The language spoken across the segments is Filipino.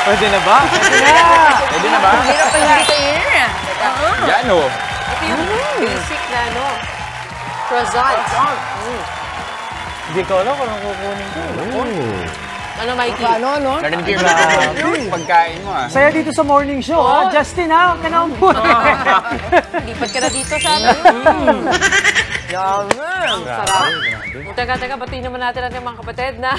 Pwede na ba? Pwede na ba? Hirap pa hindi kayo. Yan o. Ito yung basic na ano. Croissant. Hindi ko alam kung kukunin ko. Ano, Mikey? Ano? Narinig ko yung pagkain mo ah. Saya dito sa morning show, ha? Justin, ha? Kanang po. Lipat ka na dito sa amin. Ang sarap. Teka, batiin naman natin ang mga kapatid na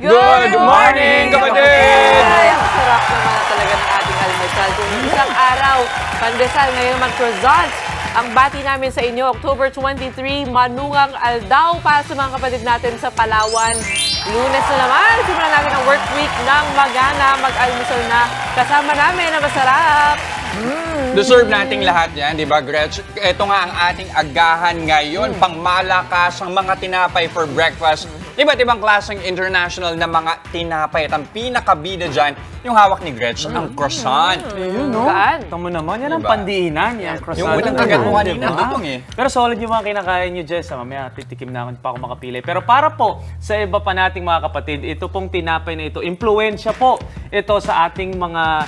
Good morning, kapatid! Ay, ang sarap naman na talaga ng ating almusal. Kung isang araw, pandesal, ngayon naman croissants. Ang bati namin sa inyo, October 23, Manungang Aldaw para sa mga kapatid natin sa Palawan. Lunes na naman, simulan namin ang work week ng magana, mag-almusal na. Kasama namin na masarap. Deserve nating lahat yan, di ba, Gretch? Ito nga ang ating agahan ngayon, pangmalakas ang mga tinapay for breakfast. Iba't ibang klaseng international na mga tinapay. At ang pinakabida dyan, yung hawak ni Gretch, ang croissant. Ayun, no? Saan? Tama naman, yan ang Diba? pandiinan, yung croissant. Yung unang kagat mo kanina, tutong eh. Pero solid yung mga kinakain nyo, Jess. Mamaya titikim na ako, pa ako makapili. Pero para po sa iba pa nating mga kapatid, ito pong tinapay na ito, impluensya po ito sa ating mga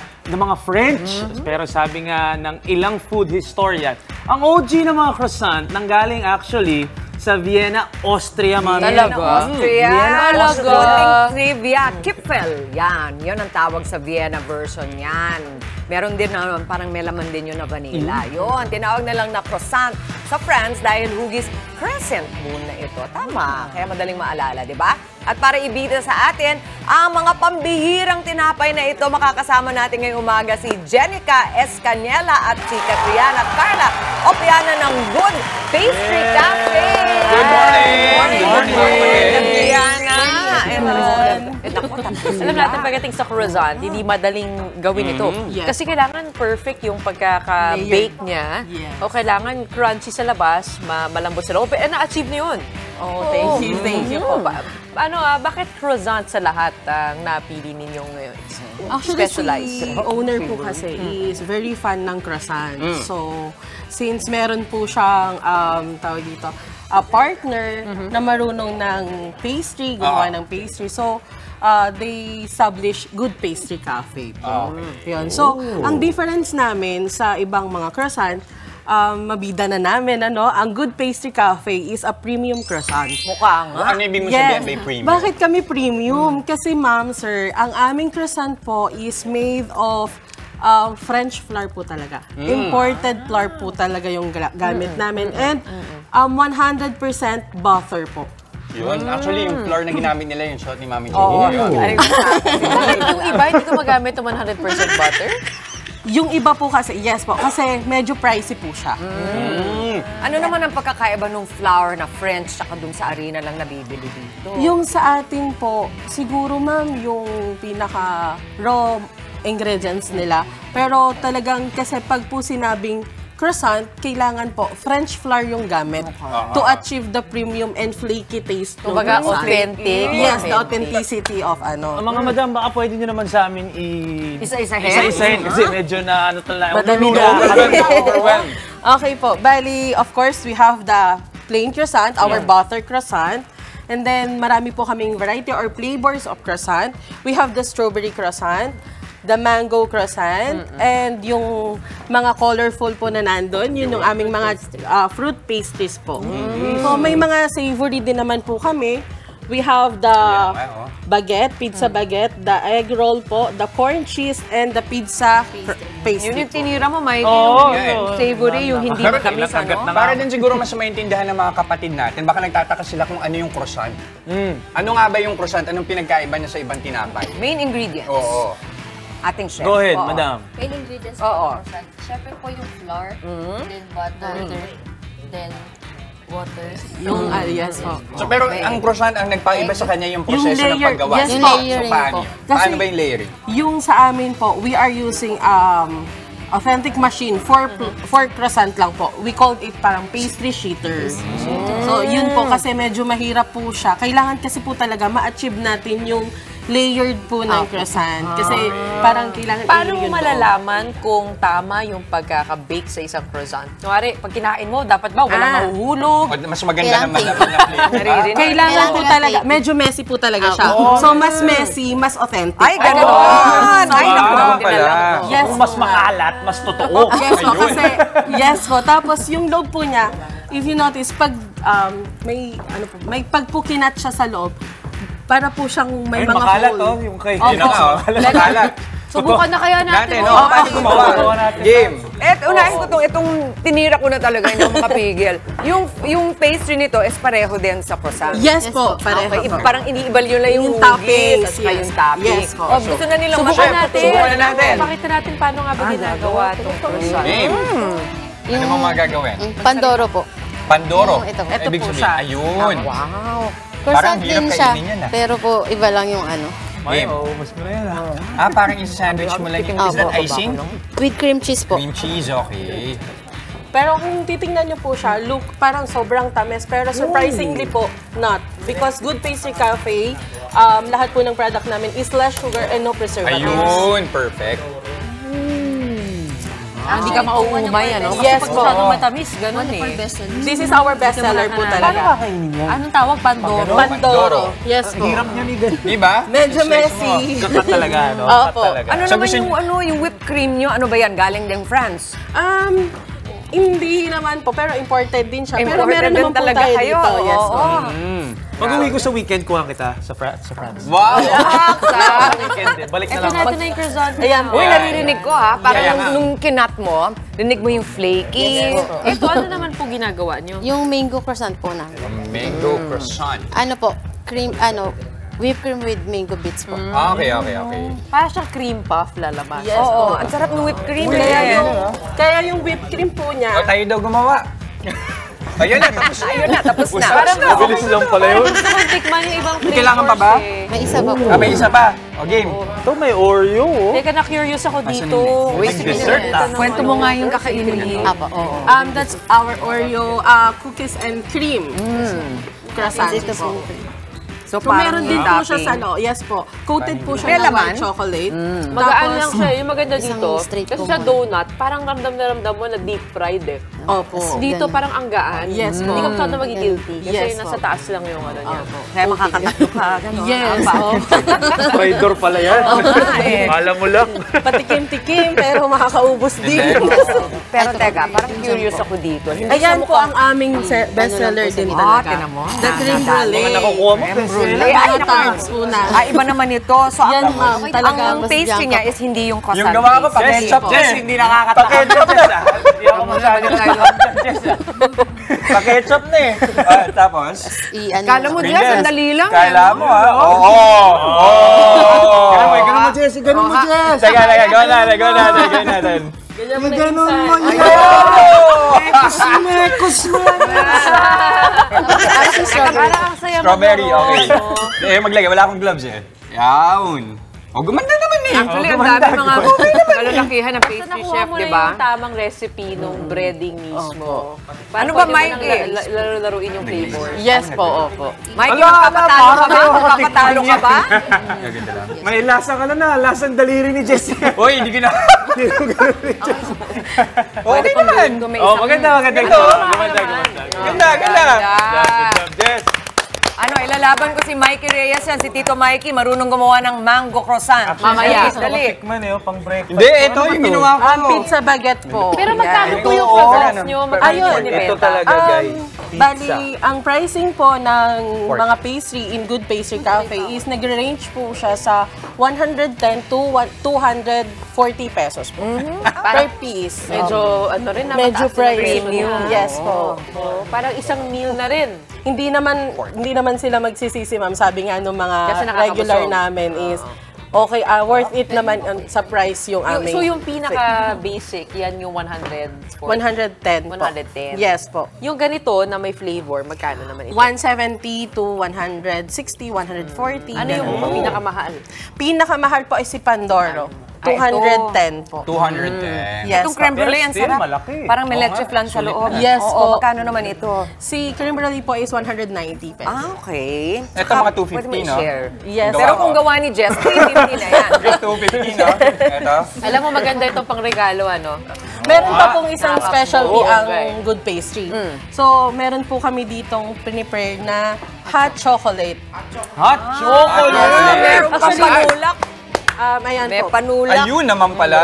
French. Pero sabi nga ng ilang food historian, ang OG ng mga croissant nanggaling actually sa Vienna, Austria, mga Talaga? Austria. Talaga? Floating trivia. Kipfel. Yan. Yun ang tawag sa Vienna version yan. Meron din naman, parang may laman din yun na vanilla. Yun, tinawag na lang na croissant sa France dahil hugis crescent moon na ito. Tama. Kaya madaling maalala, di ba? At para ibida sa atin, ang mga pambihirang tinapay na ito, makakasama natin ngayong umaga si Jenica Escanela at si Catriana Carla Opiana ng Good Pastry Cafe. Good morning! Good morning, Catriana. Alam natin, pagdating sa croissant, hindi madaling gawin ito. Yes. Kasi kailangan perfect yung pagkaka-bake niya. Yes. O kailangan crunchy sa labas, malambot sa loob. Na-achieve niyo yun. Oh, thank you po. Bakit croissant sa lahat ang napili ninyong Actually, specialized? si owner po kasi is very fan ng croissant. So, since meron po siyang, tawag dito, a partner na marunong ng pastry, gumawa ng pastry. So, they establish Good Pastry Cafe po. Yun. So, ang difference namin sa ibang mga croissant, mabida na namin, ang Good Pastry Cafe is a premium croissant. Mukha nga. Ano ibig mo sabihin by premium? Bakit kami premium? Kasi ma'am, sir, ang aming croissant po is made of French flour po talaga. Imported flour po talaga yung gamit namin. And 100% butter po. Yun. Actually, yung flour na ginamit nila, yung shot ni Mami G. Bakit yung iba hindi gumagamit ng 100% butter? Yung iba po kasi, yes po, kasi medyo pricey po siya. Ano naman ang pagkakaiba ng flour na French tsaka dun sa arena lang nabibili dito? Yung sa atin po, siguro ma'am, yung pinaka-raw ingredients nila. Pero talagang kasi pag po sinabing croissant, kailangan po French flour yung gamit to achieve the premium and flaky taste ng Kumbaga, croissant. authentic. Yes, the authenticity of Mga madam, baka pwede nyo naman sa amin Isa-isahin? Isa-isahin kasi medyo na Madami Overwhelmed. Okay po. Bali, of course, we have the plain croissant, our butter croissant. And then, marami po kaming variety or flavors of croissant. We have the strawberry croissant, the mango croissant, and yung mga colorful po na nandun, yun yung aming mga fruit pastries po. So, may mga savory din naman po kami. We have the baguette, pizza baguette, the egg roll po, the corn cheese, and the pizza pastry. Yun yung tinira mo, Mikey. Oo. Savory, yung hindi Pero matamis, ano? para din siguro mas maintindihan ng mga kapatid natin, baka nagtataka sila kung ano yung croissant. Ano nga ba yung croissant? Anong pinagkaiba niya sa ibang tinapay? Main ingredients. Oo. Ating chef. Go ahead, Oo. madam. Main ingredients Oo. for croissant. Siyempre po yung flour, then butter, then water. Yung, yes po. So, pero ang croissant, ang nagpaiba sa kanya yung proseso ng layer, paggawa. yes Yung po. layering So, paano? po. Kasi Paano ba yung layering? Yung sa amin po, we are using authentic machine for croissant lang po. We called it parang pastry sheeter. So, yun po kasi medyo mahirap po siya. Kailangan kasi po talaga ma-achieve natin yung layered po ng croissant. Kasi parang kailangan Paano mo i-yun po. malalaman kung tama yung pagkaka-bake sa isang croissant? Kunwari, pag kinain mo, dapat ba walang mahuhulog? O, mas maganda naman na flavor. Naririnig. Kailangan po talaga, medyo messy po talaga siya. So, mas messy, mas authentic. Ay, gano'n! Ay, naku, Ah, hindi na pala. lang. Yes Kung mas po. makalat, mas totoo. Yes po, kasi, yes po. Tapos, yung loob po niya, if you notice, pag may pagpukinat siya sa loob, para po siyang may Ay, mga makalat, hole. oh, yung kay. Yun na nga, oh. Makalat. Subukan na kaya Natin, natin. no? Paano gumawa? Game. Unahin ko itong tinira ko na talaga, hindi ako makapigil. Yung pastry nito is pareho din sa croissant. Yes po, pareho Okay, po. parang iniibal yun lang yung Yung toppings, hugis at saka yes. yung topping. Yes po. Oh, gusto na nilang Subukan masarap. natin. Subukan na natin. Pakita natin paano nga ba ginagawa itong croissant. Game. Ano mo magagawin? Pandoro po. Pandoro. Ito. Ito Ibig po sabihin, siya. ayun. Wow. Parang Croissant hirap din siya, kainin yan, ah. pero po iba lang yung ano. Ay, Game. mas mo na yan, Parang isa-sandwich mo lang yun. Is that icing? With cream cheese po. Cream cheese, okay. Pero kung titingnan niyo po siya, look, parang sobrang tamis. Pero surprisingly po, not. Because Good Pastry Cafe, lahat po ng product namin is less sugar and no preservatives. Ayun, perfect. Hindi ka mauumay, ano? Kasi Yes pag po. masyadong matamis, ganun eh. This is our bestseller po talaga. Anong tawag? Pandoro? Pandoro. Yes po. Hirap niya ni Gan. Di ba? Medyo Slice mo. messy. Kakat talaga, no? Opo. Kakat talaga. Ano So, naman gusto yung whipped cream nyo? Ano ba yan? Galing din France? Hindi naman po, pero imported din siya. Pero Imported meron din naman po talaga tayo kayo. dito. Yes po. Oo. Pag-uwi ko sa weekend, kuha kita sa France. Wow! Sa weekend din. Balik na Ito lang ako. natin na yung croissant. Ayan po. Uy, naririnig ko ha. Parang Yeah, yeah. nung kinat mo, rinig mo yung flaky. Ito, ano naman po ginagawa nyo? Yung mango croissant po na. Mango croissant. Ano po, whipped cream with mango bits po. Okay. Para siyang cream puff lalabas. Yes Oo, po. ang sarap ng whipped cream. Kaya yung whipped cream po O, niya, tayo daw gumawa. Ayun na, tapos na. Ayun na, tapos na. Parang Mabilis lang pala yun. gusto kong tikman yung ibang flavors. Kailangan pa ba? Eh. May isa pa po. May isa pa. O, game. Ito may Oreo, oh. Teka, na-curious ako dito. Wait, dessert, ah. Kwento mo nga yung kakainin. Apo, oo. that's our Oreo cookies and cream. Croissant Ito po. po. So, So, meron din po siya topping. sa loob. Yes po. Coated po May siya ng laman? white chocolate. Magaan lang siya. Yung maganda Isang dito, straight kasi po sa nga. donut, parang ramdam na ramdam mo na deep fried eh. Opo. Dito parang ang gaan. Yes po. Hindi ka masyado magigilty. Kasi Yes nasa po. taas lang yung ano niya. Kaya makakatalo ka. Gano'n. Yes. Trader pala yan. eh. Alam mo lang. Patikim-tikim, pero makakaubos din. Pero teka, parang curious ako dito. Hindi Ayan siya po ang aming bestseller din talaga. tinan mo. The cream brulee. Nakukuha mo. Mga tarts po na. Iba naman ito. So, Yan, ma'am, talaga, ang mas pastry bianca niya is hindi yung croissant. Yung gawa ko, pastry. paketchup Jess, Jess, hindi nakakatakot. Paketchup na. Hindi ako masyado Jess. Paketchup na eh. Tapos? I-ano Kala mo, Jess, ang dali lang. Kala mo ha? Oo! Ganun mo, Jess. Ganun mo, Jess. Teka, gawin natin. Ganun mo, Parang ang saya mo. Strawberry, okay. Maglagay, wala akong gloves eh. Yawn. O, gumanda naman eh. Actually, ang dami mga malalakihan ng Basta pastry nakuha chef, mo di na ba? yung tamang recipe nung breading mismo. Ano ba, Pwede mo Mikey? nang laro-laruin yung flavor. Yes po, opo. Mikey, magpapatalo ka ba? Magpapatalo ka ba? May lasa ka na. Lasang daliri ni Jess. Uy, hindi ko na. Pwede Okay naman. kung may Oh, isang... maganda. Ito. Gumanda. Ganda. Good job, Jess. Ano, ilalaban ko si Mikey Reyes yan. Si Tito Mikey, marunong gumawa ng mango croissant. Mamaya, dali. Tikman eh, pang breakfast. Hindi, ito yung ginawa ko. Ang pizza baguette po. Pero magkano po yung Oo, croissants nyo? Magkano Ayun, yung Ito binibenta? talaga, guys. Bali, ang pricing po ng mga pastry in Good Pastry Cafe is nag-range po siya sa 110 to 240 pesos po. Per piece. Medyo, ano rin na, Medyo mataas na pricey. premium. Yes po. Oh, parang isang meal na rin. Hindi naman sila magsisisi, ma'am. Sabi nga nung mga Kasi nakakabusog. regular namin is okay, worth it naman sa price yung aming. So yung pinaka-basic, yan yung 140. 110 po. 110. Yes po. Yung ganito na may flavor, magkano naman ito? 170 to 160, 140. Ano yung pinakamahal? Pinakamahal po ay si Pandoro. 210 po. 210. Yes. Itong creme brulee, ang Pero still, sarap. malaki. Parang may leche flan sa loob. Yes Oo, po. magkano naman ito? Si creme brulee po is 190 pesos. Okay. Ito mga 250, Pwede mo no? i-share. Yes. Pero kung gawa ni Jess, 350 na yan. 250, no? Ito. Alam mo, maganda itong pangregalo, ano? Meron pa pong isang specialty ang Okay. good pastry. So, meron po kami ditong prepare na hot chocolate. Hot chocolate! Meron pa panulak. Ayan May po. panulak. Ayun naman pala.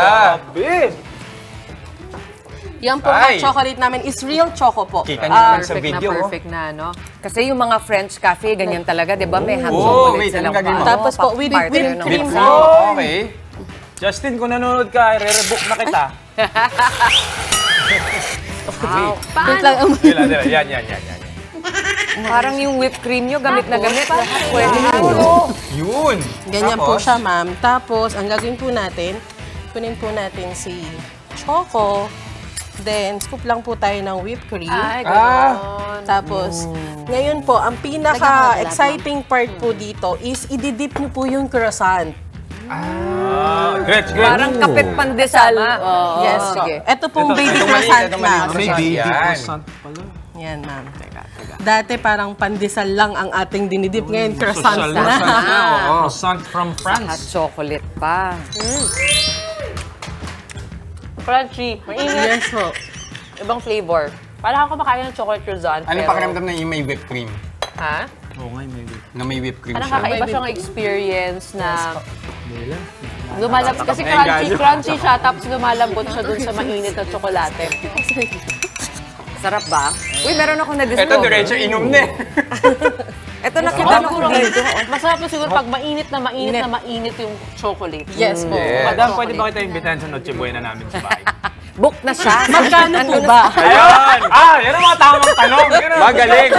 Big! Yan po Ay. hot chocolate namin is real choco po. Kita niyo naman sa Perfect video. na, perfect na, no? Kasi yung mga French cafe, ganyan talaga, di ba? May hot Oh, chocolate wait, silang anong gagawin mo? Tapos po, with Partner whipped ng cream. pizza. Oh, okay. Justin, kung nanonood ka, re-rebook na kita. Wow. Paano? Yan. Parang yung whipped cream nyo, gamit na gamit. Lahat pwede na. Yun. Ganyan po Tapos, siya, ma'am. Tapos, ang gagawin po natin, kunin po natin si choco. Then, scoop lang po tayo ng whipped cream. Ay, gano'n. Tapos, ngayon po, ang pinaka-exciting part po dito is ididip niyo po yung croissant. Great. Parang kapit pandesal. Yes, sige. Ito pong baby Ito croissant, mali, ma'am. Yan. Yan, ma'am. Dati parang pandesal lang ang ating dinidip. Ngayon, croissant na. Croissant from Hot France. chocolate pa. Crunchy. Mainit. Yes po. Ibang flavor. Parang ako kumakain ng chocolate croissant. Anong pero- pakiramdam na yung may whipped cream? Ha? Oo nga, maybe. Na may whipped cream Parang siya? kakaiba siyang experience na lumalabot. Kasi Ay, crunchy siya, tapos lumalambot siya dun sa mainit na tsokolate. Sarap ba? Uy, meron ako Ito, na-discover. diretso inom na. Ito nakita ko dito. Masarap po siguro pag mainit na mainit yung chocolate. Yes po. Madam, pwede ba kita imbitahan sa Noche Buena namin sa bahay? Book na siya. Magkano po ba? Ayun! Yan ang mga tamang tanong. Magaling.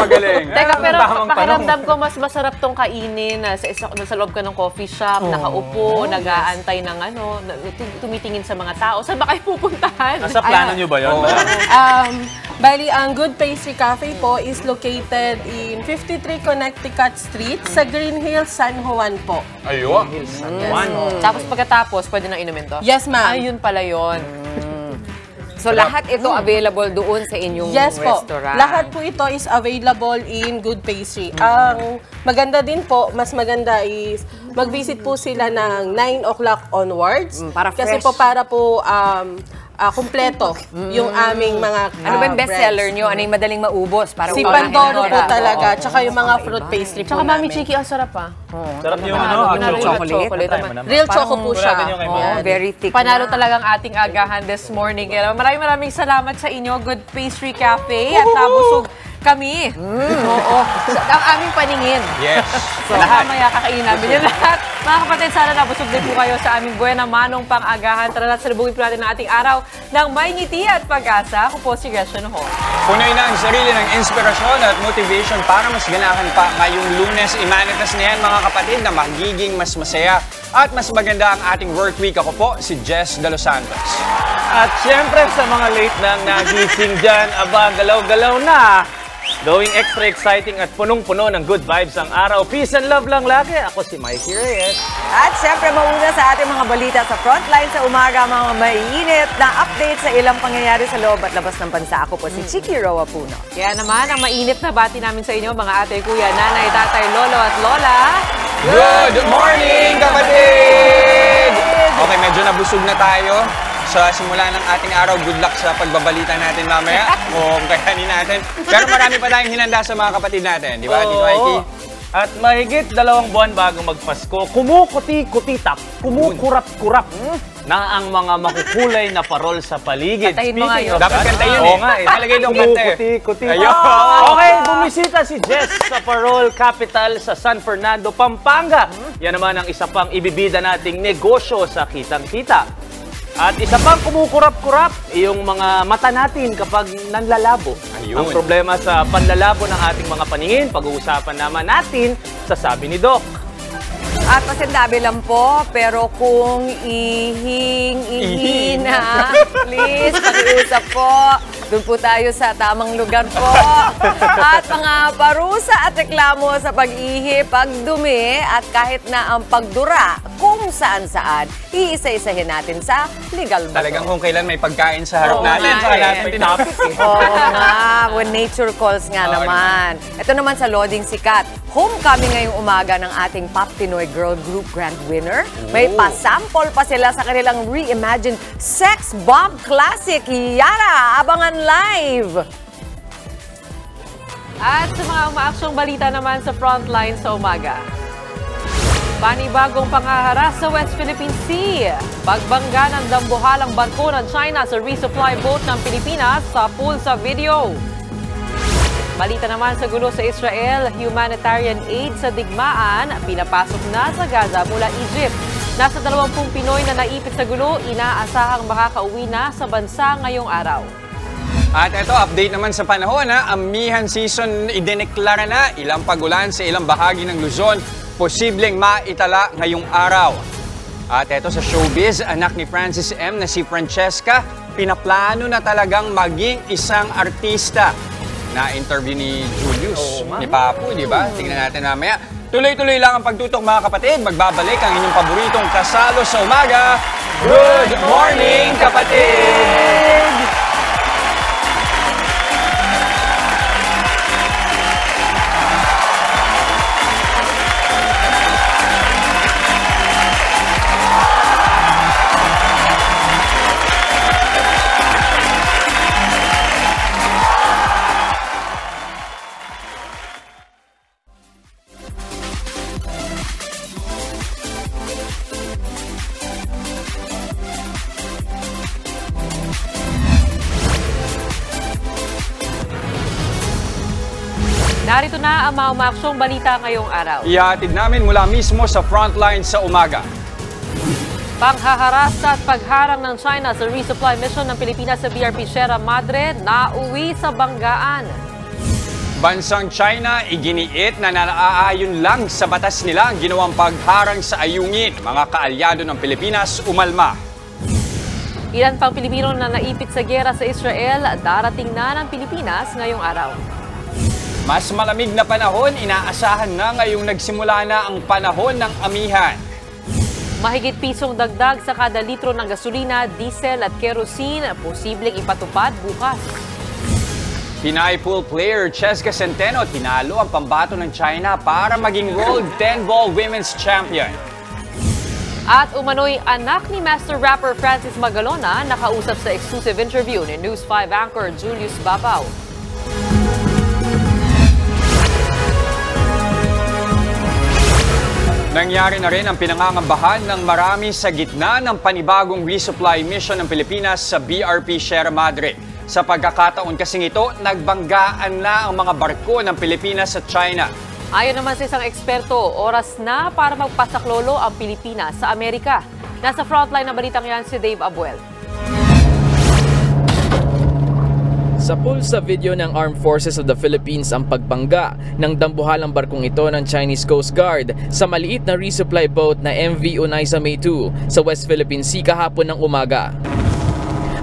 Teka, pero tamang pakiramdam ko mas masarap tong kainin na sa loob ka ng coffee shop, nakaupo, nag-aantay ng tumitingin sa mga tao. Saan ba kayo pupuntahan? Nasa plano nyo ba yun? Bali, ang Good Pastry Cafe po is located in 53 Connecticut Street sa Green Hills, San Juan po. Ayun. Tapos pagkatapos, pwede na inumin to? Yes, ma'am. Ayun pala yun. So lahat ito available doon sa inyong Yes po. restaurant. Lahat po ito is available in Good Pastry. Ang maganda din po, mas maganda is mag-visit po sila ng 9 o'clock onwards. Para Kasi fresh. po para po kumpleto yung aming mga Ano ba yung bestseller breads. nyo? Ano yung madaling maubos? Para Si unahin Pandoro na po nila. talaga, tsaka yung mga fruit pastry po Tsaka Mami namin. Chiki, ang sarap ah. Sarap yung Panalo hot chocolate. chocolate. Real choco po siya. Wala din yung kay Oh, very thick Panalo na. talagang ating agahan this morning. Kaya maraming salamat sa inyo, Good Pastry Cafe. At nabusog kami. Oo. Ang aming paningin. Yes. So, mamaya kakainin namin yun lahat. Mga kapatid, sana nabusog din po kayo sa aming Buena Manong pang-agahan. Tara na, salubungin po natin ang ating araw ng may ngiti at pag-asa. Ako po si Gretchen Ho. Punoy na ang sarili ng inspirasyon at motivation para mas ganahan pa ngayong Lunes. I-manifest na yan mga kapatid na magiging mas masaya at mas maganda ang ating work week. Ako po, si Jess De Los Santos. At syempre sa mga late nang nagising dyan, aba, galaw-galaw na. Going extra exciting at punong-puno ng good vibes ang araw. Peace and love lang lagi. Ako si Mikey Reyes. At syempre, mauna sa ating mga balita sa frontline sa umaga, mga maiinit na update sa ilang pangyayari sa loob at labas ng bansa. Ako po si Chiki Roa Puno. Kaya naman, ang mainit na bati namin sa inyo, mga ate, kuya, nanay, tatay, lolo at lola. Good morning, kapatid! Okay, medyo nabusog na tayo sa simula ng ating araw. Good luck sa pagbabalita natin mamaya o kayanin natin. Pero marami pa tayong hinanda sa mga kapatid natin. Di ba, Tito Mikey? At mahigit 2 buwan bago magpasko, kumukuti-kutitap, kumukurap-kurap na ang mga makukulay na parol sa paligid. Kantahin mo nga yun. Dapat kantahin Oo eh. nga eh. Talagay doon kanta eh. Kumukuti-kutitap. Ayun. Okay, bumisita si Jess sa Parol Capital sa San Fernando, Pampanga. Yan naman ang isa pang ibibida nating negosyo sa kitang-kita. At isa pang kumukurap-kurap, yung mga mata natin kapag nanlalabo. Ayun. Ang problema sa panlalabo ng ating mga paningin, pag-uusapan naman natin sa Sabi ni Doc. At masindabi lang po, pero kung ihing-ihina, please, pag-iusap po. Doon po tayo sa tamang lugar po. At mga parusa at reklamo sa pag-ihi, pagdumi, at kahit na ang pagdura kung saan-saan, iisa-isahin natin sa Legal Ba To? Talagang kung kailan may pagkain sa harap natin, nga saka eh. natin tinapit eh. Oo nga, when nature calls nga naman. Ito naman sa Loding Sikat. Homecoming ngayong umaga ng ating Pop Pinoy Girl Group Grand Winner. May pasample pa sila sa kanilang reimagined Sex Bomb Classic. Yara, abangan live! At sa mga umaaksyong balita naman sa Frontline sa umaga. Panibagong panghaharas sa West Philippine Sea. Pagbangga ng dambuhalang barko ng China sa resupply boat ng Pilipinas sa pool sa video. Balita naman sa gulo sa Israel, humanitarian aid sa digmaan, pinapasok na sa Gaza mula Egypt. Nasa 20 Pinoy na naipit sa gulo, inaasahang makakauwi na sa bansa ngayong araw. At ito, update naman sa panahon. Amihan season idineklara na, ilang pagulan sa ilang bahagi ng Luzon, posibleng maitala ngayong araw. At ito sa showbiz, anak ni Francis M. na si Francesca, pinaplano na talagang maging isang artista. Na-interview ni Julius, ni Papu, di ba? Tingnan natin mamaya. Tuloy-tuloy lang ang pagtutok mga kapatid. Magbabalik ang inyong paboritong kasalo sa umaga. Good morning, kapatid! Narito na ang mga umaaksyong balita ngayong araw. Ihatid namin mula mismo sa frontline sa umaga. Panghaharas at pagharang ng China sa resupply mission ng Pilipinas sa BRP Sierra Madre, nauwi sa banggaan. Bansang China, iginiit na naaayon lang sa batas nila ang ginawang pagharang sa ayungin. Mga kaalyado ng Pilipinas, umalma. Ilan pang Pilipino na naipit sa giyera sa Israel, darating na ng Pilipinas ngayong araw. Mas malamig na panahon, inaasahan na ngayong nagsimula na ang panahon ng amihan. Mahigit pisong dagdag sa kada litro ng gasolina, diesel at kerosene, posibleng ipatupad bukas. Pinay pool player Cheska Centeno tinalo ang pambato ng China para maging World 10-ball Women's Champion. At umano'y anak ni master rapper Francis Magalona nakausap sa exclusive interview ni News 5 anchor Julius Babaw. Nangyari na rin ang pinangangambahan ng marami sa gitna ng panibagong resupply mission ng Pilipinas sa BRP Sierra Madre. Sa pagkakataon kasing ito, nagbanggaan na ang mga barko ng Pilipinas sa China. Ayon naman sa isang eksperto, oras na para magpasaklolo ang Pilipinas sa Amerika. Nasa frontline ng balitang yan si Dave Abuel. Sa pool sa video ng Armed Forces of the Philippines ang pagbangga ng dambuhalang barkong ito ng Chinese Coast Guard sa maliit na resupply boat na MV Oneida May 2 sa West Philippine Sea kahapon ng umaga.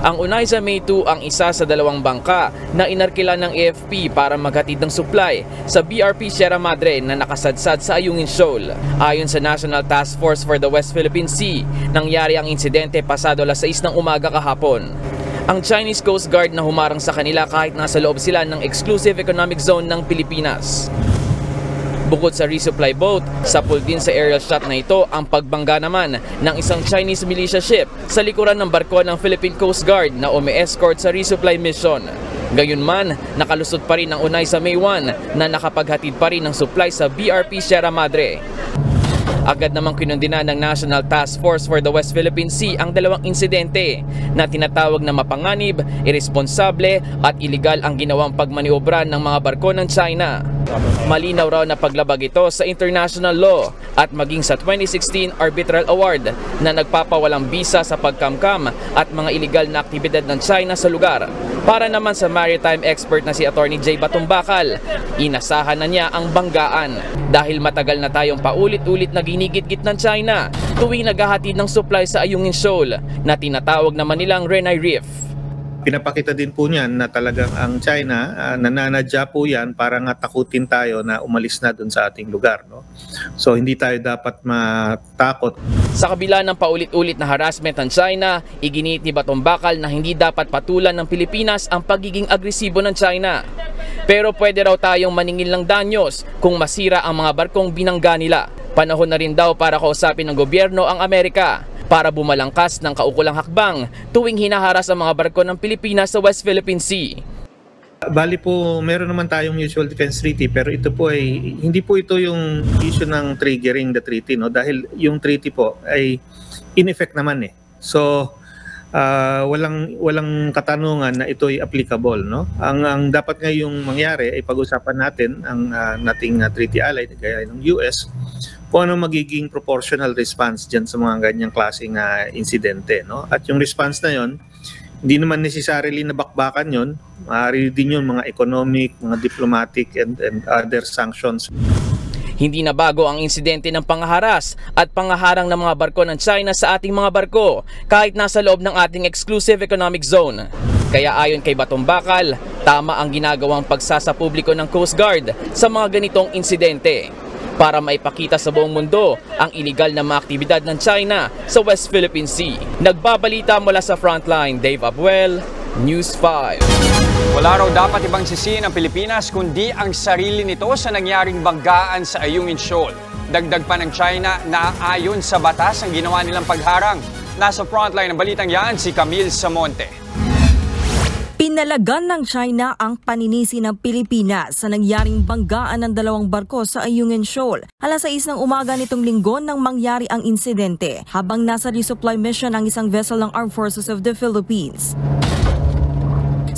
Ang Oneida May 2 ang isa sa dalawang bangka na inarkila ng AFP para maghatid ng supply sa BRP Sierra Madre na nakasadsad sa Ayungin Shoal. Ayon sa National Task Force for the West Philippine Sea, nangyari ang insidente pasado alas 6 ng umaga kahapon. Ang Chinese Coast Guard na humarang sa kanila kahit nasa loob sila ng Exclusive Economic Zone ng Pilipinas. Bukod sa resupply boat, sa pool din sa aerial shot na ito ang pagbangga naman ng isang Chinese militia ship sa likuran ng barko ng Philippine Coast Guard na umi-escort sa resupply mission. Gayunman, nakalusot pa rin ang Oneida May 1 na nakapaghatid pa rin ng supply sa BRP Sierra Madre. Agad namang kinundina ng National Task Force for the West Philippine Sea ang dalawang insidente na tinatawag na mapanganib, irresponsable at iligal ang ginawang pagmaniobra ng mga barko ng China. Malinaw raw na paglabag ito sa international law at maging sa 2016 Arbitral Award na nagpapawalang bisa sa pagkamkam at mga iligal na aktibidad ng China sa lugar. Para naman sa maritime expert na si Attorney J. Batumbakal, inasahan na niya ang banggaan dahil matagal na tayong paulit-ulit na ginigit-git ng China tuwing naghahatid ng supply sa Ayungin Shoal na tinatawag naman nilang Renai Reef. pinapakita din po niyan na talagang ang China, nananadya po yan para nga takutin tayo na umalis na dun sa ating lugar. No? So hindi tayo dapat matakot. Sa kabila ng paulit-ulit na harassment ng China, iginiit ni Batong Bakal na hindi dapat patulan ng Pilipinas ang pagiging agresibo ng China. Pero pwede raw tayong maningil ng danyos kung masira ang mga barkong binangga nila. Panahon na rin daw para kausapin ng gobyerno ang Amerika para bumalangkas ng kaukulang hakbang tuwing hinaharas ang mga barko ng Pilipinas sa West Philippine Sea. Bali po, meron naman tayong Mutual Defense Treaty pero ito po ay hindi po ito yung issue ng triggering the treaty, no? Dahil yung treaty po ay in effect naman eh. So walang katanungan na ito ay applicable, no? Ang dapat ngayong mangyari ay pag-usapan natin ang nating treaty ally gaya ng US kung ano magiging proportional response dyan sa mga ganyang klaseng insidente, no? At yung response na yon, hindi naman necessarily na bakbakan yon, maaari din yun mga economic, mga diplomatic and other sanctions. Hindi na bago ang insidente ng pangaharas at pangaharang ng mga barko ng China sa ating mga barko kahit nasa loob ng ating exclusive economic zone. Kaya ayon kay Batong Bakal, tama ang ginagawang pagsasapubliko ng Coast Guard sa mga ganitong insidente para maipakita sa buong mundo ang iligal na mga aktibidad ng China sa West Philippine Sea. Nagbabalita mula sa Frontline, Dave Abuel, News 5. Wala raw dapat ibang sisihin ng Pilipinas kundi ang sarili nito sa nangyaring banggaan sa Ayungin Shoal. Dagdag pa ng China na ayon sa batas ang ginawa nilang pagharang. Nasa Frontline ng balitang yan si Camille Samonte. Pinalagan ng China ang paninisi ng Pilipinas sa nangyaring banggaan ng 2 barko sa Ayungin Shoal. Alas 6 ng umaga nitong linggo nang mangyari ang insidente habang nasa resupply mission ang isang vessel ng Armed Forces of the Philippines.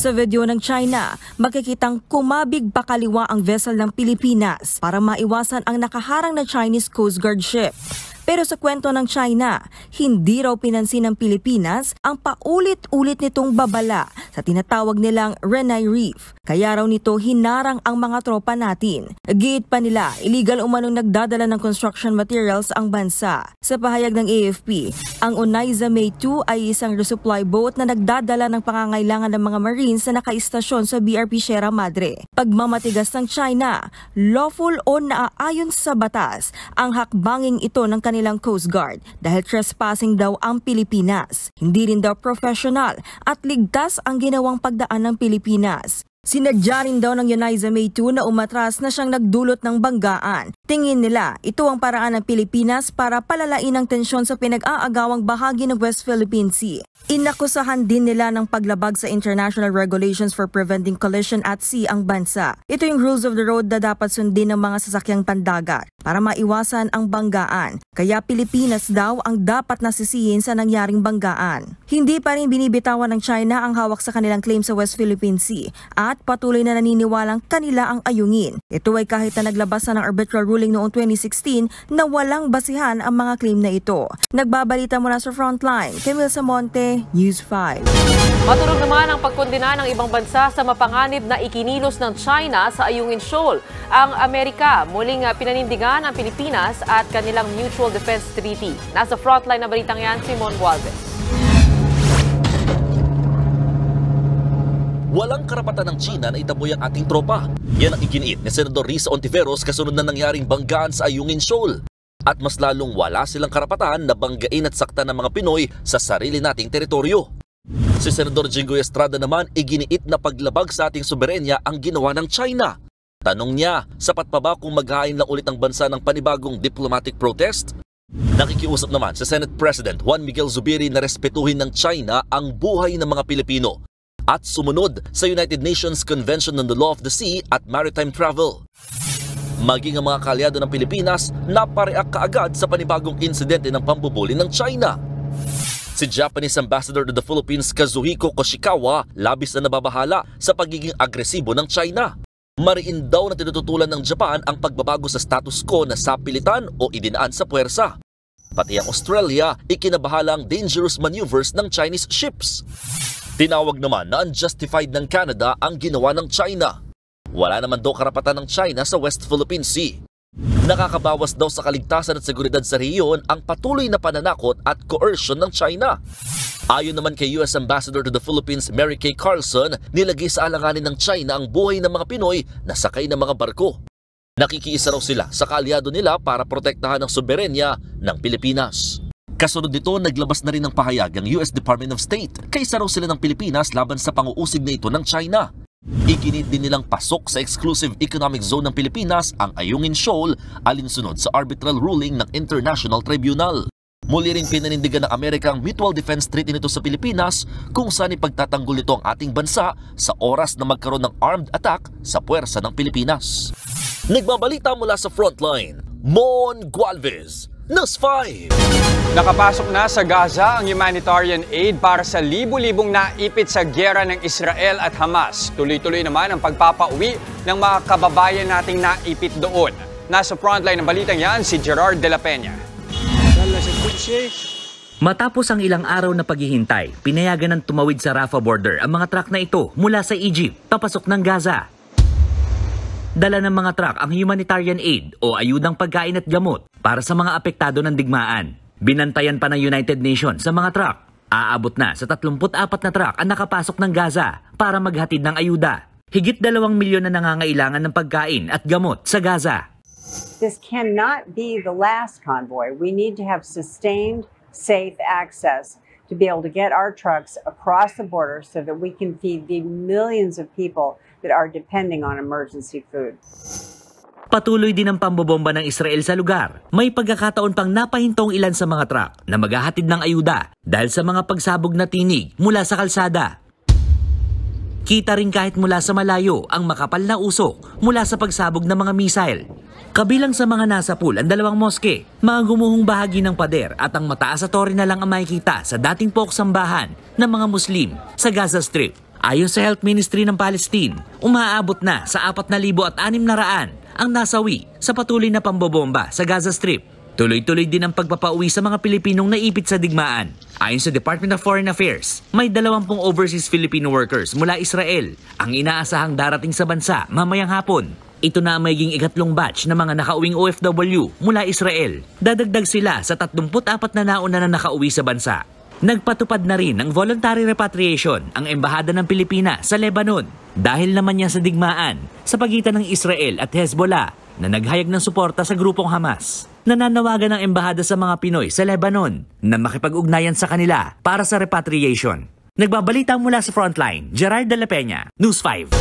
Sa video ng China, makikitang kumabig pakaliwa ang vessel ng Pilipinas para maiwasan ang nakaharang na Chinese Coast Guard ship. Pero sa kwento ng China, hindi raw pinansin ng Pilipinas ang paulit-ulit nitong babala sa tinatawag nilang Renai Reef. Kaya raw nito hinarang ang mga tropa natin. Giit pa nila, illegal umanong nagdadala ng construction materials ang bansa. Sa pahayag ng AFP, ang Onaiza May 2 ay isang resupply boat na nagdadala ng pangangailangan ng mga Marines na nakaistasyon sa BRP Sierra Madre. Pagmamatigas ng China, lawful o naaayon sa batas ang hakbanging ito ng kanilang Coast Guard dahil trespassing daw ang Pilipinas. Hindi rin daw professional at ligtas ang ginawang pagdaan ng Pilipinas. Sinadya rin daw ng Onaiza May 2 na umatras na siyang nagdulot ng banggaan. Tingin nila, ito ang paraan ng Pilipinas para palalain ang tensyon sa pinag-aagawang bahagi ng West Philippine Sea. Inakusahan din nila ng paglabag sa International Regulations for Preventing Collision at Sea ang bansa. Ito yung rules of the road na dapat sundin ng mga sasakyang pandagat para maiwasan ang banggaan. Kaya Pilipinas daw ang dapat nasisihin sa nangyaring banggaan. Hindi pa rin binibitawan ng China ang hawak sa kanilang claim sa West Philippine Sea at patuloy na naniniwalang kanila ang ayungin. Ito ay kahit na naglabas na ng arbitral ruling noong 2016 na walang basihan ang mga claim na ito. Nagbabalita mula sa Frontline, Camille Samonte, News 5. Matunog naman ang pagkondena ng ibang bansa sa mapanganib na ikinilos ng China sa Ayungin Shoal. Ang Amerika muling pinanindigan ang Pilipinas at kanilang Mutual Defense Treaty. Nasa Frontline na balitang yan, Simon Gualvez. Walang karapatan ng China na itaboy ang ating tropa. Yan ang iginiit ni Senador Risa Ontiveros kasunod na nangyaring banggaan sa Ayungin Shoal. At mas lalong wala silang karapatan na banggain at saktan ng mga Pinoy sa sarili nating teritoryo. Si Senador Jinggoy Estrada naman iginiit na paglabag sa ating soberenya ang ginawa ng China. Tanong niya, sapat pa ba kung maghain lang ulit ang bansa ng panibagong diplomatic protest? Nakikiusap naman si Senate President Juan Miguel Zubiri na respetuhin ng China ang buhay ng mga Pilipino at sumunod sa United Nations Convention on the Law of the Sea at Maritime Travel. Maging ang mga kalyado ng Pilipinas napareak kaagad sa panibagong insidente ng pambubuli ng China. Si Japanese Ambassador to the Philippines Kazuhiko Koshikawa labis na nababahala sa pagiging agresibo ng China. Mariin daw na tinututulan ng Japan ang pagbabago sa status quo na sapilitan o idinaan sa puwersa. Pati ang Australia ikinabahala ang dangerous maneuvers ng Chinese ships. Tinawag naman na unjustified ng Canada ang ginawa ng China. Wala naman daw karapatan ng China sa West Philippine Sea. Nakakabawas daw sa kaligtasan at seguridad sa rehiyon ang patuloy na pananakot at coercion ng China. Ayon naman kay US Ambassador to the Philippines Mary Kay Carlson, nilagay sa alanganin ng China ang buhay ng mga Pinoy na sakay ng mga barko. Nakikiisa raw sila sa kaalyado nila para protektahan ang soberenya ng Pilipinas. Kasunod nito, naglabas na rin ng pahayag ang US Department of State. Kaisa raw sila ng Pilipinas laban sa panguusig na ito ng China. Iginit din nilang pasok sa exclusive economic zone ng Pilipinas ang Ayungin Shoal alinsunod sa arbitral ruling ng International Tribunal. Muli ring pinanindigan ng Amerika ang Mutual Defense Treaty nito sa Pilipinas kung saan ipagtatanggol nito ang ating bansa sa oras na magkaroon ng armed attack sa puwersa ng Pilipinas. Nagbabalita mula sa Frontline, Mon Gualvez, News 5. Nakapasok na sa Gaza ang humanitarian aid para sa libu-libong naipit sa gyera ng Israel at Hamas. Tuloy-tuloy naman ang pagpapauwi ng mga kababayan nating naipit doon. Nasa frontline ng balitang yan si Gerard de la Peña. Matapos ang ilang araw na paghihintay, pinayagan ng tumawid sa Rafah border ang mga truck na ito mula sa Egypt papasok ng Gaza. Dala ng mga truck ang humanitarian aid o ayudang pagkain at gamot para sa mga apektado ng digmaan. Binantayan pa ng United Nations sa mga truck. Aabot na sa 34 na truck ang nakapasok ng Gaza para maghatid ng ayuda. Higit 2 milyon na nangangailangan ng pagkain at gamot sa Gaza. This cannot be the last convoy. We need to have sustained, safe access to be able to get our trucks across the border so that we can feed the millions of people that are depending on emergency food. Patuloy din ang pambobomba ng Israel sa lugar. May pagkakataon pang napahintong ilan sa mga truck na maghahatid ng ayuda dahil sa mga pagsabog na tinig mula sa kalsada. Kita rin kahit mula sa malayo ang makapal na usok mula sa pagsabog ng mga missile. Kabilang sa mga nasa pool ang 2 moske, mga gumuhong bahagi ng pader at ang mataas na tore na lang ang makikita sa dating poksambahan ng mga Muslim sa Gaza Strip. Ayon sa Health Ministry ng Palestine, umaabot na sa 4,600 ang nasawi sa patuloy na pambobomba sa Gaza Strip. Tuloy-tuloy din ang pagpapauwi sa mga Pilipinong naipit sa digmaan. Ayon sa Department of Foreign Affairs, may 20 overseas Filipino workers mula Israel ang inaasahang darating sa bansa mamayang hapon. Ito na ang magiging ikatlong batch ng mga nakauwing OFW mula Israel. Dadagdag sila sa 34 na nauna na nakauwi sa bansa. Nagpatupad na rin ng voluntary repatriation ang Embahada ng Pilipinas sa Lebanon dahil naman niya sa digmaan sa pagitan ng Israel at Hezbollah na naghayag ng suporta sa grupong Hamas. Nananawagan ng Embahada sa mga Pinoy sa Lebanon na makipag-ugnayan sa kanila para sa repatriation. Nagbabalita mula sa Frontline, Gerard de la Peña, News 5.